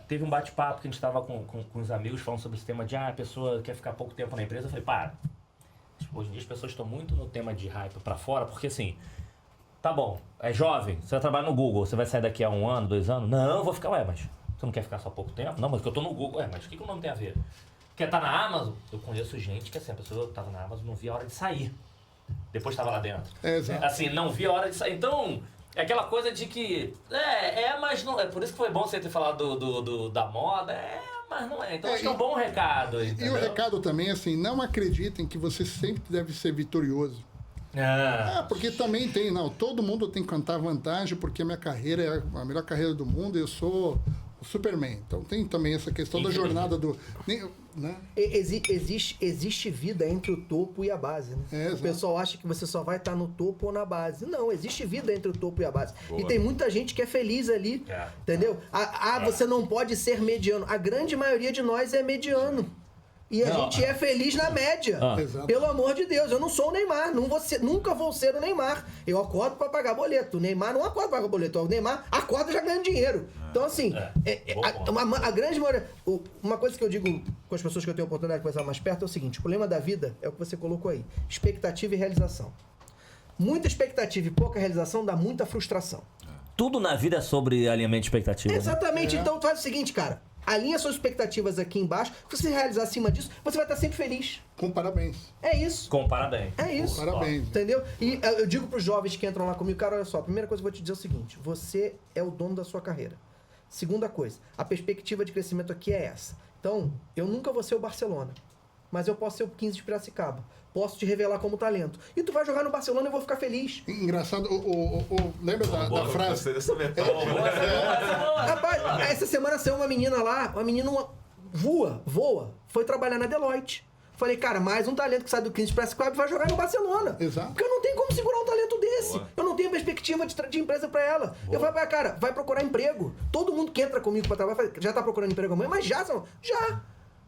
teve um bate-papo que a gente estava com os amigos falando sobre esse tema de a pessoa quer ficar pouco tempo na empresa. Eu falei, para. Hoje em dia as pessoas estão muito no tema de hype para fora, porque assim, tá bom, é jovem, você vai trabalhar no Google, você vai sair daqui a 1 ano, 2 anos? Não, eu vou ficar, mas você não quer ficar só pouco tempo? Não, mas porque eu tô no Google. Mas o que o nome tem a ver? Quer estar na Amazon? Eu conheço gente que assim, a pessoa estava na Amazon não via a hora de sair. Depois estava lá dentro. Exato. Assim, não via a hora de sair. Então, é aquela coisa de que. Mas não. É por isso que foi bom você ter falado da moda. Mas não é. Então acho que é um bom recado. E o recado também, assim, não acreditem que você sempre deve ser vitorioso. Porque também tem, todo mundo tem que cantar vantagem, porque a minha carreira é a melhor carreira do mundo, eu sou o Superman. Então tem também essa questão da jornada do... Né? Existe vida entre o topo e a base, né? O pessoal acha que você só vai estar no topo ou na base. Não, existe vida entre o topo e a base. Boa. E tem muita gente que é feliz ali, entendeu? Você não pode ser mediano. A grande maioria de nós é mediano. E a gente é feliz na média. Pelo amor de Deus, eu não sou o Neymar. Nunca vou ser o Neymar. Eu acordo para pagar boleto. O Neymar não acorda para pagar boleto. O Neymar acorda já ganhando dinheiro. Então, assim, a grande maioria... Uma coisa que eu digo com as pessoas que eu tenho a oportunidade de conversar mais perto é o seguinte: o problema da vida é o que você colocou aí. Expectativa e realização. Muita expectativa e pouca realização dá muita frustração. Tudo na vida é sobre alinhamento de expectativa. Exatamente. Então, faz o seguinte, cara. Alinha suas expectativas aqui embaixo. Se você realizar acima disso, você vai estar sempre feliz. Com parabéns. É isso. Com parabéns. É isso. Com parabéns. Entendeu? E eu digo pros jovens que entram lá comigo, cara, olha só, a primeira coisa que eu vou te dizer é o seguinte: você é o dono da sua carreira. Segunda coisa, a perspectiva de crescimento aqui é essa. Então, eu nunca vou ser o Barcelona, mas eu posso ser o 15 de Piracicaba. Posso te revelar como talento. E tu vai jogar no Barcelona e eu vou ficar feliz. Engraçado, lembra da frase? Rapaz, essa semana saiu uma menina lá, voa, foi trabalhar na Deloitte. Falei, cara, mais um talento que sai do 15 de Piracicaba e vai jogar no Barcelona. Exato. Porque eu não tenho como segurar um talento desse. Boa. Eu não tenho perspectiva de empresa pra ela. Eu falei, cara, vai procurar emprego. Todo mundo que entra comigo pra trabalhar já tá procurando emprego amanhã, mas já.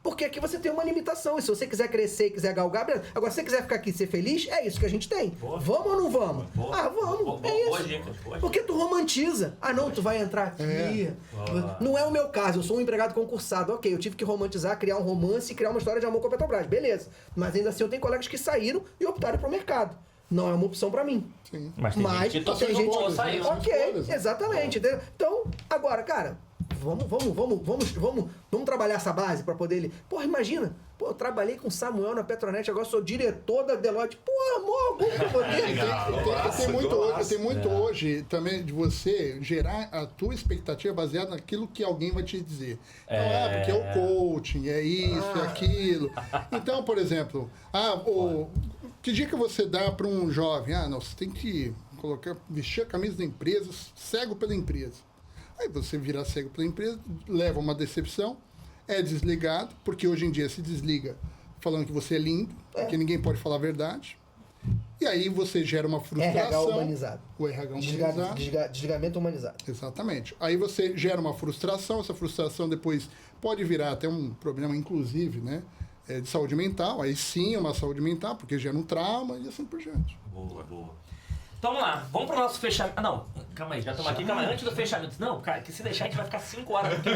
Porque aqui você tem uma limitação. E se você quiser crescer e quiser galgar, beleza. Agora, se você quiser ficar aqui e ser feliz, é isso que a gente tem. Boa. Vamos ou não vamos? Boa. Ah, vamos. Boa, É boa isso. dica, boa dica. Porque tu romantiza. Ah, não, tu vai entrar aqui. Boa. Não é o meu caso, eu sou um empregado concursado. Ok, eu tive que romantizar, criar um romance e criar uma história de amor com a Petrobras. Beleza. Mas ainda assim eu tenho colegas que saíram e optaram pro mercado. Não é uma opção pra mim. Sim. Mas tem gente que tem torceu gente boa, que saiu. Ok, Escolhas, né? exatamente. Entendeu? Então, agora, cara, vamos trabalhar essa base pra poder ele. Porra, imagina. Pô, eu trabalhei com o Samuel na Petronet, agora sou diretor da Deloitte. Porra, amor, como que eu vou ter? Legal. Eu tenho muito hoje também de você gerar a tua expectativa baseada naquilo que alguém vai te dizer. Então, porque é o coaching, é isso, é aquilo. Então, por exemplo, que dica você dá para um jovem? Ah, não, você tem que vestir a camisa da empresa, cego pela empresa. Aí você vira cego pela empresa, leva uma decepção, é desligado, porque hoje em dia se desliga falando que você é lindo, porque ninguém pode falar a verdade. E aí você gera uma frustração. RH humanizado. O RH humanizado. Desligamento humanizado. Exatamente. Aí você gera uma frustração, essa frustração depois pode virar até um problema, inclusive, né? De saúde mental. Aí sim é uma saúde mental, porque gera um trauma e assim por diante. Boa, boa. Então vamos lá, vamos pro nosso fechamento. Ah, não, calma aí, já estamos aqui, calma aí, antes do fechamento. Não, cara, que se deixar a gente vai ficar 5 horas aqui.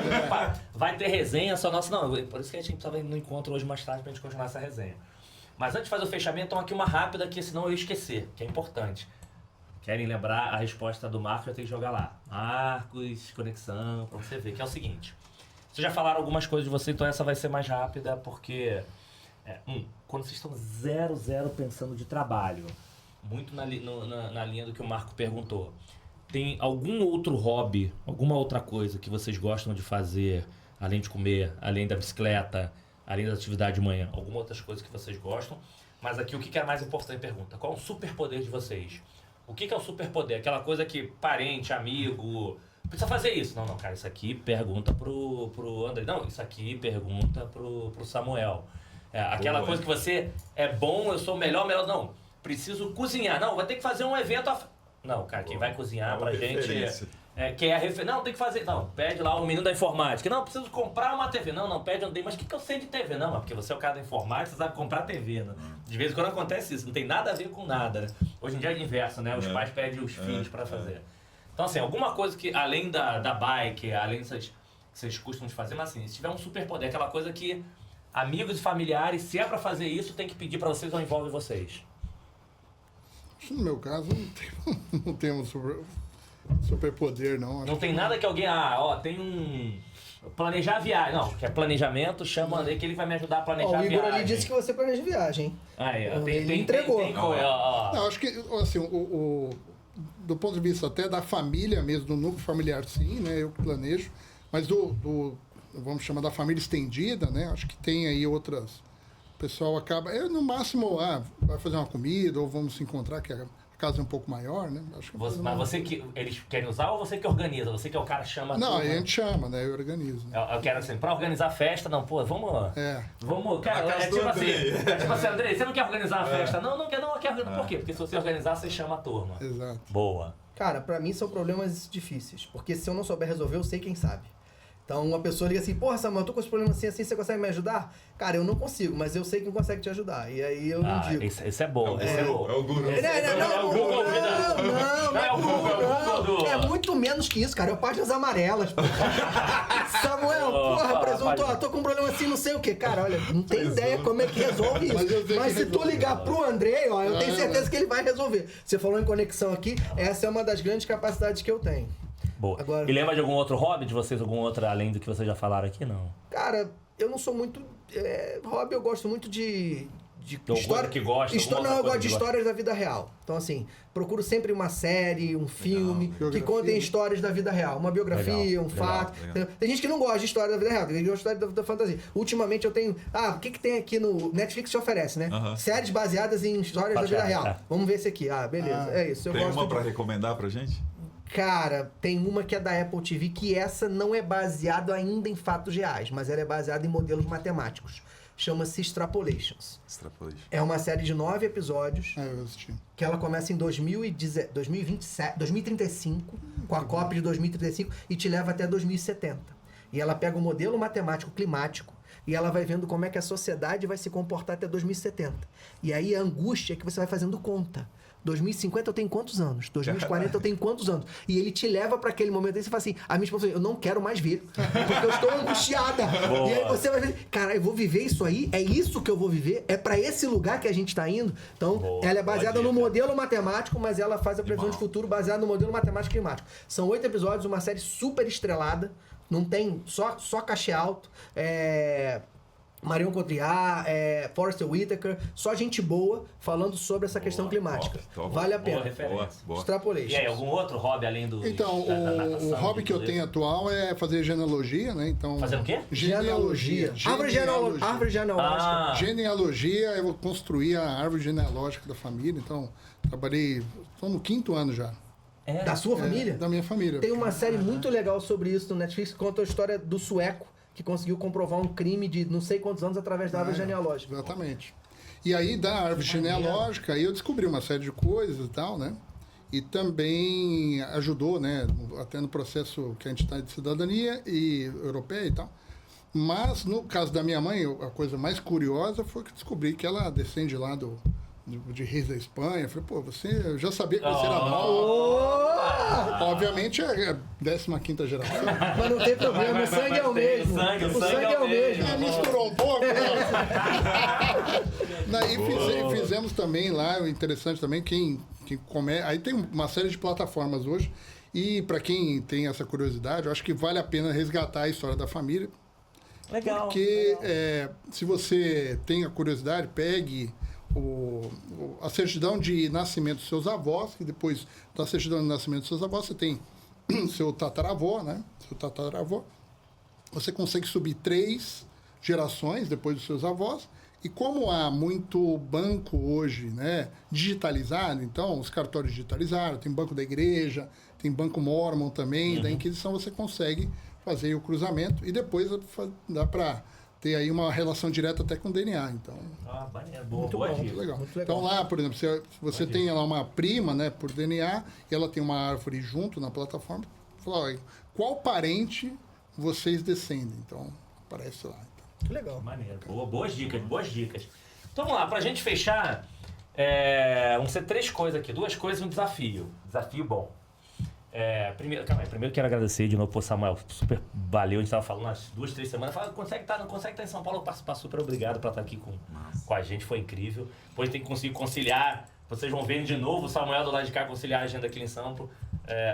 Vai ter resenha, só nossa. Não, por isso que a gente precisava ir no encontro hoje mais tarde pra gente continuar essa resenha. Mas antes de fazer o fechamento, então aqui uma rápida, que senão eu ia esquecer, que é importante. Querem lembrar a resposta do Marcos, eu tenho que jogar lá. Marcos, conexão, pra você ver, que é o seguinte. Vocês já falaram algumas coisas de você, então essa vai ser mais rápida, porque... quando vocês estão 0 pensando de trabalho, muito na linha do que o Marco perguntou, tem algum outro hobby, alguma outra coisa que vocês gostam de fazer, além de comer, além da bicicleta, além da atividade de manhã, alguma outras coisas que vocês gostam? Mas aqui o que é mais importante pergunta, qual é o superpoder de vocês? O que é o superpoder? Aquela coisa que parente, amigo, precisa fazer isso. Não, cara, isso aqui pergunta pro André. Não, isso aqui pergunta pro Samuel. Aquela coisa que você é bom, eu sou melhor. Não, preciso cozinhar. Não, vai ter que fazer um evento. Não, cara, quem vai cozinhar pra gente quem é a referência. Não, tem que fazer. Não, pede lá o menino da informática. Não, preciso comprar uma TV. Não, pede Andrei. Mas o que eu sei de TV? Não, porque você é o cara da informática, você sabe comprar TV, né? De vez em quando acontece isso, não tem nada a ver com nada, né? Hoje em dia é o inverso, né? Os pais pedem os filhos pra fazer. Então, assim, alguma coisa que, além da bike, além dessas que vocês costumam fazer, mas assim, se tiver um superpoder, aquela coisa que amigos e familiares, se é pra fazer isso, tem que pedir pra vocês ou envolve vocês. No meu caso, não temos superpoder, não. Não tem nada que alguém, tem um... Planejar a viagem. Não, que é planejamento, chama o Andrei que ele vai me ajudar a planejar a O viagem. Igor ali disse que você planeja viagem, hein? Ele entregou. Não, acho que, assim, do ponto de vista até da família mesmo, do núcleo familiar, sim, né? Eu que planejo. Mas vamos chamar da família estendida, né? Acho que tem aí outras... O pessoal acaba... no máximo, vai fazer uma comida ou vamos se encontrar, que a casa é um pouco maior, né? Acho que mas você que... Eles querem usar ou você que organiza? Você que é o cara que chama... Não, a gente chama, né? Eu organizo. Né? Eu quero assim, pra organizar a festa, não, pô, vamos... Vamos, cara, tipo assim, Andrei, você não quer organizar a festa? Não quer organizar. Por quê? Porque se você organizar, você chama a turma. Exato. Boa. Cara, pra mim são problemas difíceis, porque se eu não souber resolver, eu sei quem sabe. Então uma pessoa liga assim, porra, Samuel, eu tô com esse problema assim, você consegue me ajudar? Cara, eu não consigo, mas eu sei quem consegue te ajudar. E aí eu não digo. Esse é bom, esse é bom. É o guru. Não. É muito menos que isso, cara. É páginas amarelas, pô. Samuel, porra, presunto, tô com um problema assim, não sei o quê. Cara, olha, não tem ideia como é que resolve isso. Mas se tu ligar pro Andrei, eu tenho certeza que ele vai resolver. Você falou em conexão aqui, essa é uma das grandes capacidades que eu tenho. Boa. Agora, e lembra de algum outro hobby de vocês? Algum outro além do que vocês já falaram aqui? Não. Cara, eu não sou muito... hobby, eu gosto muito de história que gosta. Eu gosto de histórias da vida real. Então, assim, procuro sempre uma série, um filme que contem histórias da vida real. Uma biografia, um fato. Legal. Tem gente que não gosta de história da vida real, tem gente que gosta de história da fantasia. Ultimamente eu tenho... o que tem aqui no Netflix que oferece, né? Séries baseadas em histórias da vida real. Vamos ver esse aqui. Beleza. É isso. Tem uma pra recomendar pra gente? Cara, tem uma que é da Apple TV, que essa não é baseada ainda em fatos reais, mas ela é baseada em modelos matemáticos. Chama-se Extrapolations. É uma série de 9 episódios, eu assisti. que ela começa em 2035, com a cópia de 2035, e te leva até 2070. E ela pega o modelo matemático climático E ela vai vendo como é que a sociedade vai se comportar até 2070. E aí a angústia é que você vai fazendo conta. 2050 eu tenho quantos anos? 2040 eu tenho quantos anos? E ele te leva para aquele momento aí você fala assim, a minha esposa, eu não quero mais ver, porque eu estou angustiada. Boa. E aí você vai ver, cara, eu vou viver isso aí? É isso que eu vou viver? É para esse lugar que a gente está indo? Então, Boa, ela é baseada boa no dica. modelo matemático, mas ela faz a previsão de futuro baseada no modelo matemático climático. São 8 episódios, uma série super estrelada, não tem só cachê alto, Marion Cotillard, Forrest Whitaker, só gente boa falando sobre essa questão climática. top. Vale a Boa pena. referência. Boa. Extrapolation. E aí, algum outro hobby além do Então, da o natação, hobby que eu beleza? tenho atual é fazer genealogia, né? Então, Fazer o quê? Genealogia. Árvore genealógica. Ah, Genealogia, eu vou construir a árvore genealógica da família. Então, trabalhei, estou no 5º ano já. é. Da sua família? Da minha família. Tem uma série muito legal sobre isso no Netflix que conta a história do sueco que conseguiu comprovar um crime de não sei quantos anos através da árvore genealógica. Exatamente. E aí, da árvore genealógica, aí eu descobri uma série de coisas e tal, né? E também ajudou, né? Até no processo que a gente está de cidadania e europeia e tal. Mas, no caso da minha mãe, a coisa mais curiosa foi que descobri que ela descende lá de reis da Espanha. Eu falei, pô, eu já sabia que você era nova. Obviamente é a 15ª geração. Mas não tem problema, o sangue é o mesmo. O O sangue é o mesmo. Misturou um pouco. Daí fizemos também lá, o interessante também, quem aí tem uma série de plataformas hoje. E para quem tem essa curiosidade, eu acho que vale a pena resgatar a história da família. Legal. Porque se você tem a curiosidade, pegue a certidão de nascimento dos seus avós, e depois da certidão de nascimento dos seus avós, você tem seu tataravô, né? Seu tataravô. Você consegue subir 3 gerações depois dos seus avós. E como há muito banco hoje, né, digitalizado, então os cartórios digitalizaram, tem banco da igreja, tem banco Mormon também, da Inquisição, você consegue fazer o cruzamento e depois dá para ter aí uma relação direta até com o DNA. Então, Maneiro. Boa, Muito boa bom. dica. muito legal. Muito legal. Então lá, por exemplo, se você tem lá uma prima, né, por DNA, e ela tem uma árvore junto na plataforma, fala, olha, qual parente vocês descendem? Então, aparece lá. Que legal. Maneiro. Boas dicas, boas dicas. Então vamos lá, pra gente fechar, vão ser 3 coisas aqui. 2 coisas e um desafio. Desafio bom. Primeiro quero agradecer de novo pro Samuel. Super valeu, a gente tava falando umas 2, 3 semanas. Não consegue estar em São Paulo, participar. Super obrigado pra estar aqui com a gente, foi incrível. Depois tem que conseguir conciliar. Vocês vão ver de novo o Samuel do lado de cá conciliar a agenda aqui em São Paulo.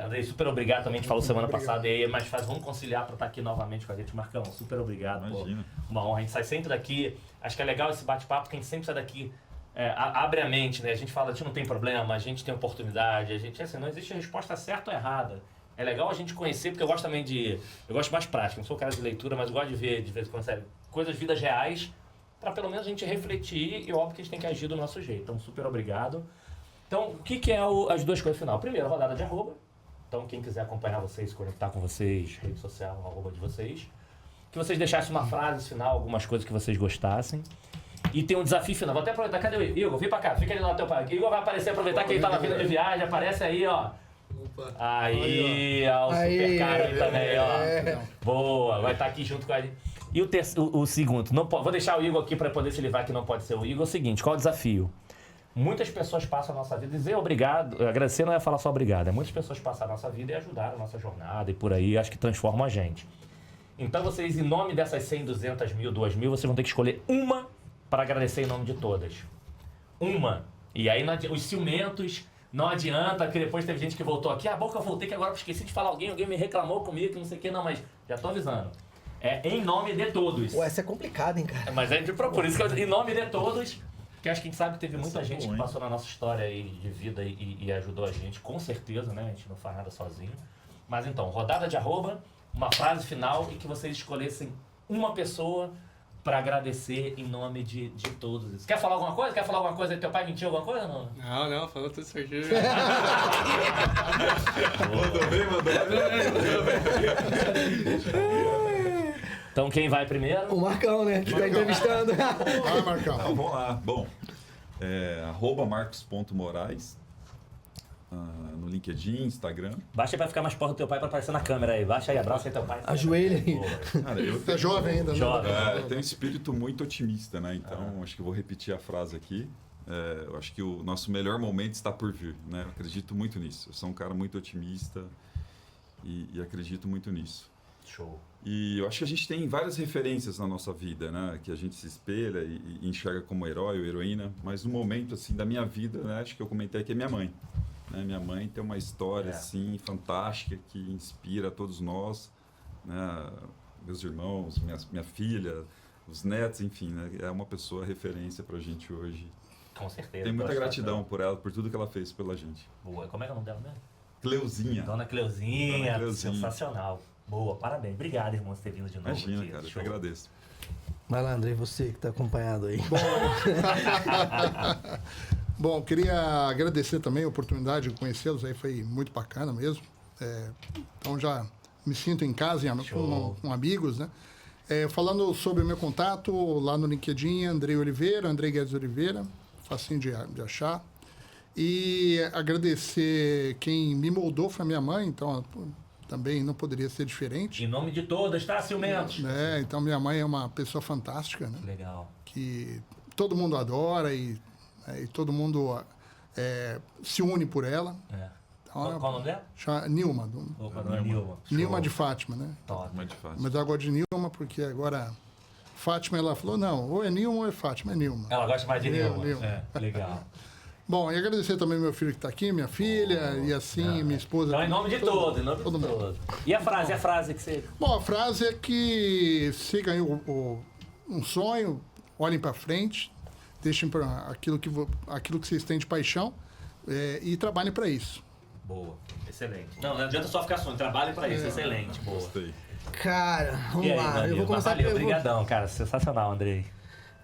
Andrei, super obrigado também, a gente falou semana passada, e aí é mais fácil, vamos conciliar para estar aqui novamente com a gente. Marcão, super obrigado. Imagina. Pô, uma honra, a gente sai sempre daqui, acho que é legal esse bate-papo, porque a gente sempre sai daqui, abre a mente, né? A gente fala, a gente não tem problema, a gente tem oportunidade, a gente, assim, não existe resposta certa ou errada. É legal a gente conhecer, porque eu gosto também eu gosto mais prático, não sou cara de leitura, mas eu gosto de ver, de vez em quando, sério, coisas, vidas reais, para pelo menos a gente refletir, e óbvio que a gente tem que agir do nosso jeito. Então, super obrigado. Então, o que é as 2 coisas final? Primeiro, rodada de arroba. Então, quem quiser acompanhar vocês, conectar com vocês, rede social, arroba de vocês. Que vocês deixassem uma frase final, algumas coisas que vocês gostassem. E tem um desafio final. Vou até aproveitar. Cadê o Igor? Igor, vem pra cá. Fica ali no teu pai. Igor vai aparecer, aproveitar que ele tava vindo de viagem. Aparece aí, ó. Aí, ó. O super caro aí também, ó. Boa. Vai estar aqui junto com a gente. E o segundo. Vou deixar o Igor aqui para poder se livrar, que não pode ser o Igor. É o seguinte, qual é o desafio? Muitas pessoas passam a nossa vida, dizer obrigado, agradecer não é falar só obrigado, muitas pessoas passam a nossa vida e ajudaram a nossa jornada e por aí, acho que transformam a gente. Então vocês, em nome dessas 100, 200 mil, 2 mil, vocês vão ter que escolher uma para agradecer em nome de todas. Uma. E aí os ciumentos, não adianta, que depois teve gente que voltou aqui, bom que eu voltei, que agora eu esqueci de falar, alguém me reclamou comigo, que não sei o que, não, mas já tô avisando. Em nome de todos. Ué, isso é complicado, hein, cara? Mas por isso que eu, em nome de todos, que acho que a gente sabe que teve muita gente que bom, passou na nossa história aí de vida e ajudou a gente, com certeza, né? A gente não faz nada sozinho. Mas então, rodada de arroba, uma frase final e que vocês escolhessem uma pessoa para agradecer em nome de todos. Quer falar alguma coisa? Quer falar alguma coisa? Teu pai mentiu alguma coisa ou não? Não, falou tudo certinho. Mandou bem. Então quem vai primeiro? O Marcão, né? Que tá entrevistando. Vai, Marcão. Vamos lá. Bom, @marcos.moraes. no LinkedIn, Instagram. Baixa aí pra ficar mais perto do teu pai pra aparecer na câmera aí. Baixa aí, abraça aí teu pai. Ajoelha aí. Boa. Cara, eu É jovem ainda, né? Jovem. eu tenho um espírito muito otimista, né? Então, acho que eu vou repetir a frase aqui. Eu acho que o nosso melhor momento está por vir, né? Eu acredito muito nisso. Eu sou um cara muito otimista e acredito muito nisso. Show. E eu acho que a gente tem várias referências na nossa vida, né? Que a gente se espelha e enxerga como herói ou heroína. Mas no momento, assim, da minha vida, né? Acho que eu comentei aqui é minha mãe. Né? Minha mãe tem uma história, assim, fantástica que inspira a todos nós, né? Meus irmãos, minha filha, os netos, enfim, né? É uma pessoa referência pra gente hoje. Com certeza. Tem muita Gosto gratidão bastante. por ela, por tudo que ela fez pela gente. Boa. Como é que é o nome dela mesmo? Cleuzinha. Dona Cleuzinha. Dona Cleuzinha. Sensacional. Boa, parabéns. Obrigado, irmão, por ter vindo de novo. Imagina, aqui. cara, eu que Show. agradeço. Vai lá, Andrei, você que tá acompanhado aí. Bom, queria agradecer também a oportunidade de conhecê-los, aí foi muito bacana mesmo. Então já me sinto em casa com amigos, né? Falando sobre o meu contato, lá no LinkedIn, Andrei Oliveira, Andrei Guedes Oliveira, facinho de achar. E agradecer quem me moldou foi a minha mãe, então também não poderia ser diferente. Em nome de todas, tá, ciumentos? Então minha mãe é uma pessoa fantástica, né? Legal. Que todo mundo adora e todo mundo se une por ela. Então, Qual o nome dela? chama Nilma. Opa, dona Nilma. Nilma Show. de Fátima, né? Top. Muito fácil. Mas eu gosto de Nilma porque agora Fátima, ela falou, não, ou é Nilma ou é Fátima, é Nilma. Ela gosta mais de Nilma. Nilma. Legal. Bom, e agradecer também meu filho que está aqui, minha filha, e assim, minha esposa. Então, em nome de todos, em nome de todo mundo. todos. E a frase que você... Bom, a frase é que sigam um sonho, olhem para frente, deixem para aquilo que vocês têm de paixão e trabalhem para isso. Boa, excelente. Não adianta só ficar sonhando, trabalhe pra isso, excelente, boa. Gostei. Cara, vamos E aí, lá. Danilo? Eu vou começar Valeu, pelo... obrigadão, cara, sensacional, Andrei.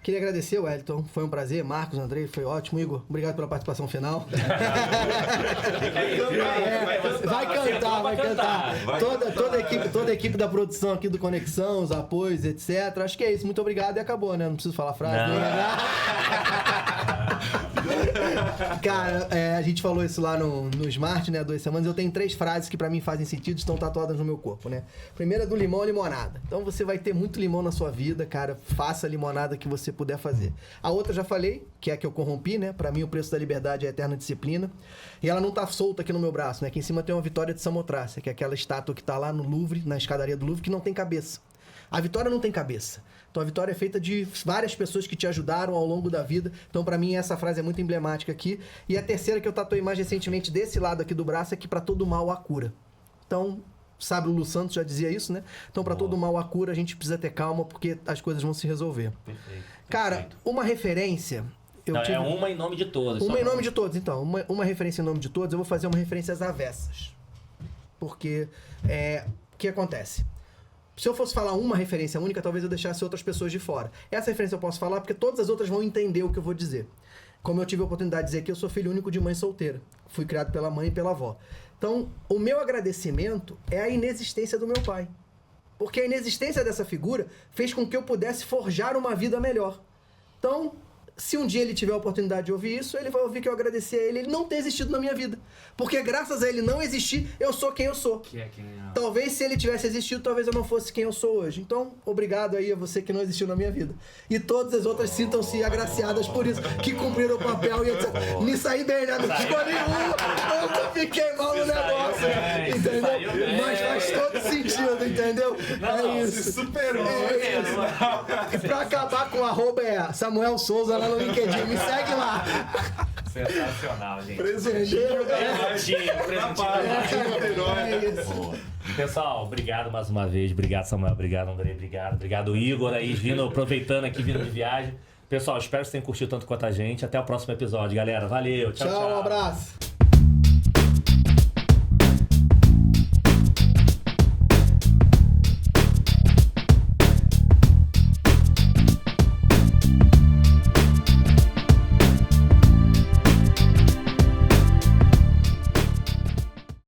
Queria agradecer, Wellington. Foi um prazer. Marcos, Andrei, foi ótimo. Igor, obrigado pela participação final. Vai cantar. Toda a equipe da produção aqui do Conexão, os apoios, etc. Acho que é isso. Muito obrigado e acabou, né? Não preciso falar a frase. Cara, a gente falou isso lá no Smart, né? 2 semanas. Eu tenho 3 frases que pra mim fazem sentido, estão tatuadas no meu corpo, né? Primeira é do limão, limonada. Então você vai ter muito limão na sua vida, cara. Faça a limonada que você puder fazer. A outra já falei, que é a que eu corrompi, né? Pra mim o preço da liberdade é a eterna disciplina. E ela não tá solta aqui no meu braço, né? Aqui em cima tem uma Vitória de Samotrácia, que é aquela estátua que tá lá no Louvre, na escadaria do Louvre, que não tem cabeça. A Vitória não tem cabeça. Então a Vitória é feita de várias pessoas que te ajudaram ao longo da vida. Então pra mim essa frase é muito emblemática aqui. E a terceira que eu tatuei mais recentemente desse lado aqui do braço é que pra todo mal há cura. Então, sabe, o Lu Santos já dizia isso, né? Então pra todo mal há cura, a gente precisa ter calma porque as coisas vão se resolver. Perfeito. Cara, uma referência... É uma em nome de todos. Uma em nome de todos, então. Uma referência em nome de todos, eu vou fazer uma referência às avessas. Porque, o que acontece? Se eu fosse falar uma referência única, talvez eu deixasse outras pessoas de fora. Essa referência eu posso falar porque todas as outras vão entender o que eu vou dizer. Como eu tive a oportunidade de dizer aqui, eu sou filho único de mãe solteira. Fui criado pela mãe e pela avó. Então, o meu agradecimento é a inexistência do meu pai. Porque a inexistência dessa figura fez com que eu pudesse forjar uma vida melhor. Então, se um dia ele tiver a oportunidade de ouvir isso, ele vai ouvir que eu agradeci a ele não ter existido na minha vida. Porque graças a ele não existir, eu sou quem eu sou. Que é quem é. Talvez se ele tivesse existido, talvez eu não fosse quem eu sou hoje. Então, obrigado aí a você que não existiu na minha vida. E todas as outras sintam-se agraciadas por isso, que cumpriram o papel e etc. Me saí bem, né? Não escolhi um, não fiquei mal no negócio. bem, Entendeu? saiu bem. Mas faz todo sentido, entendeu? É isso. Superou. É isso. E pra acabar com o arroba é Samuel Souza lá no LinkedIn. Me segue lá. Sensacional, gente. Entendeu? Presentinho. É isso. Boa. Pessoal, obrigado mais uma vez. Obrigado, Samuel. Obrigado, Andrei. Obrigado, Igor aí, aproveitando aqui, vindo de viagem. Pessoal, espero que vocês tenham curtido tanto quanto a gente. Até o próximo episódio, galera. Valeu. Tchau, tchau. Tchau, um abraço.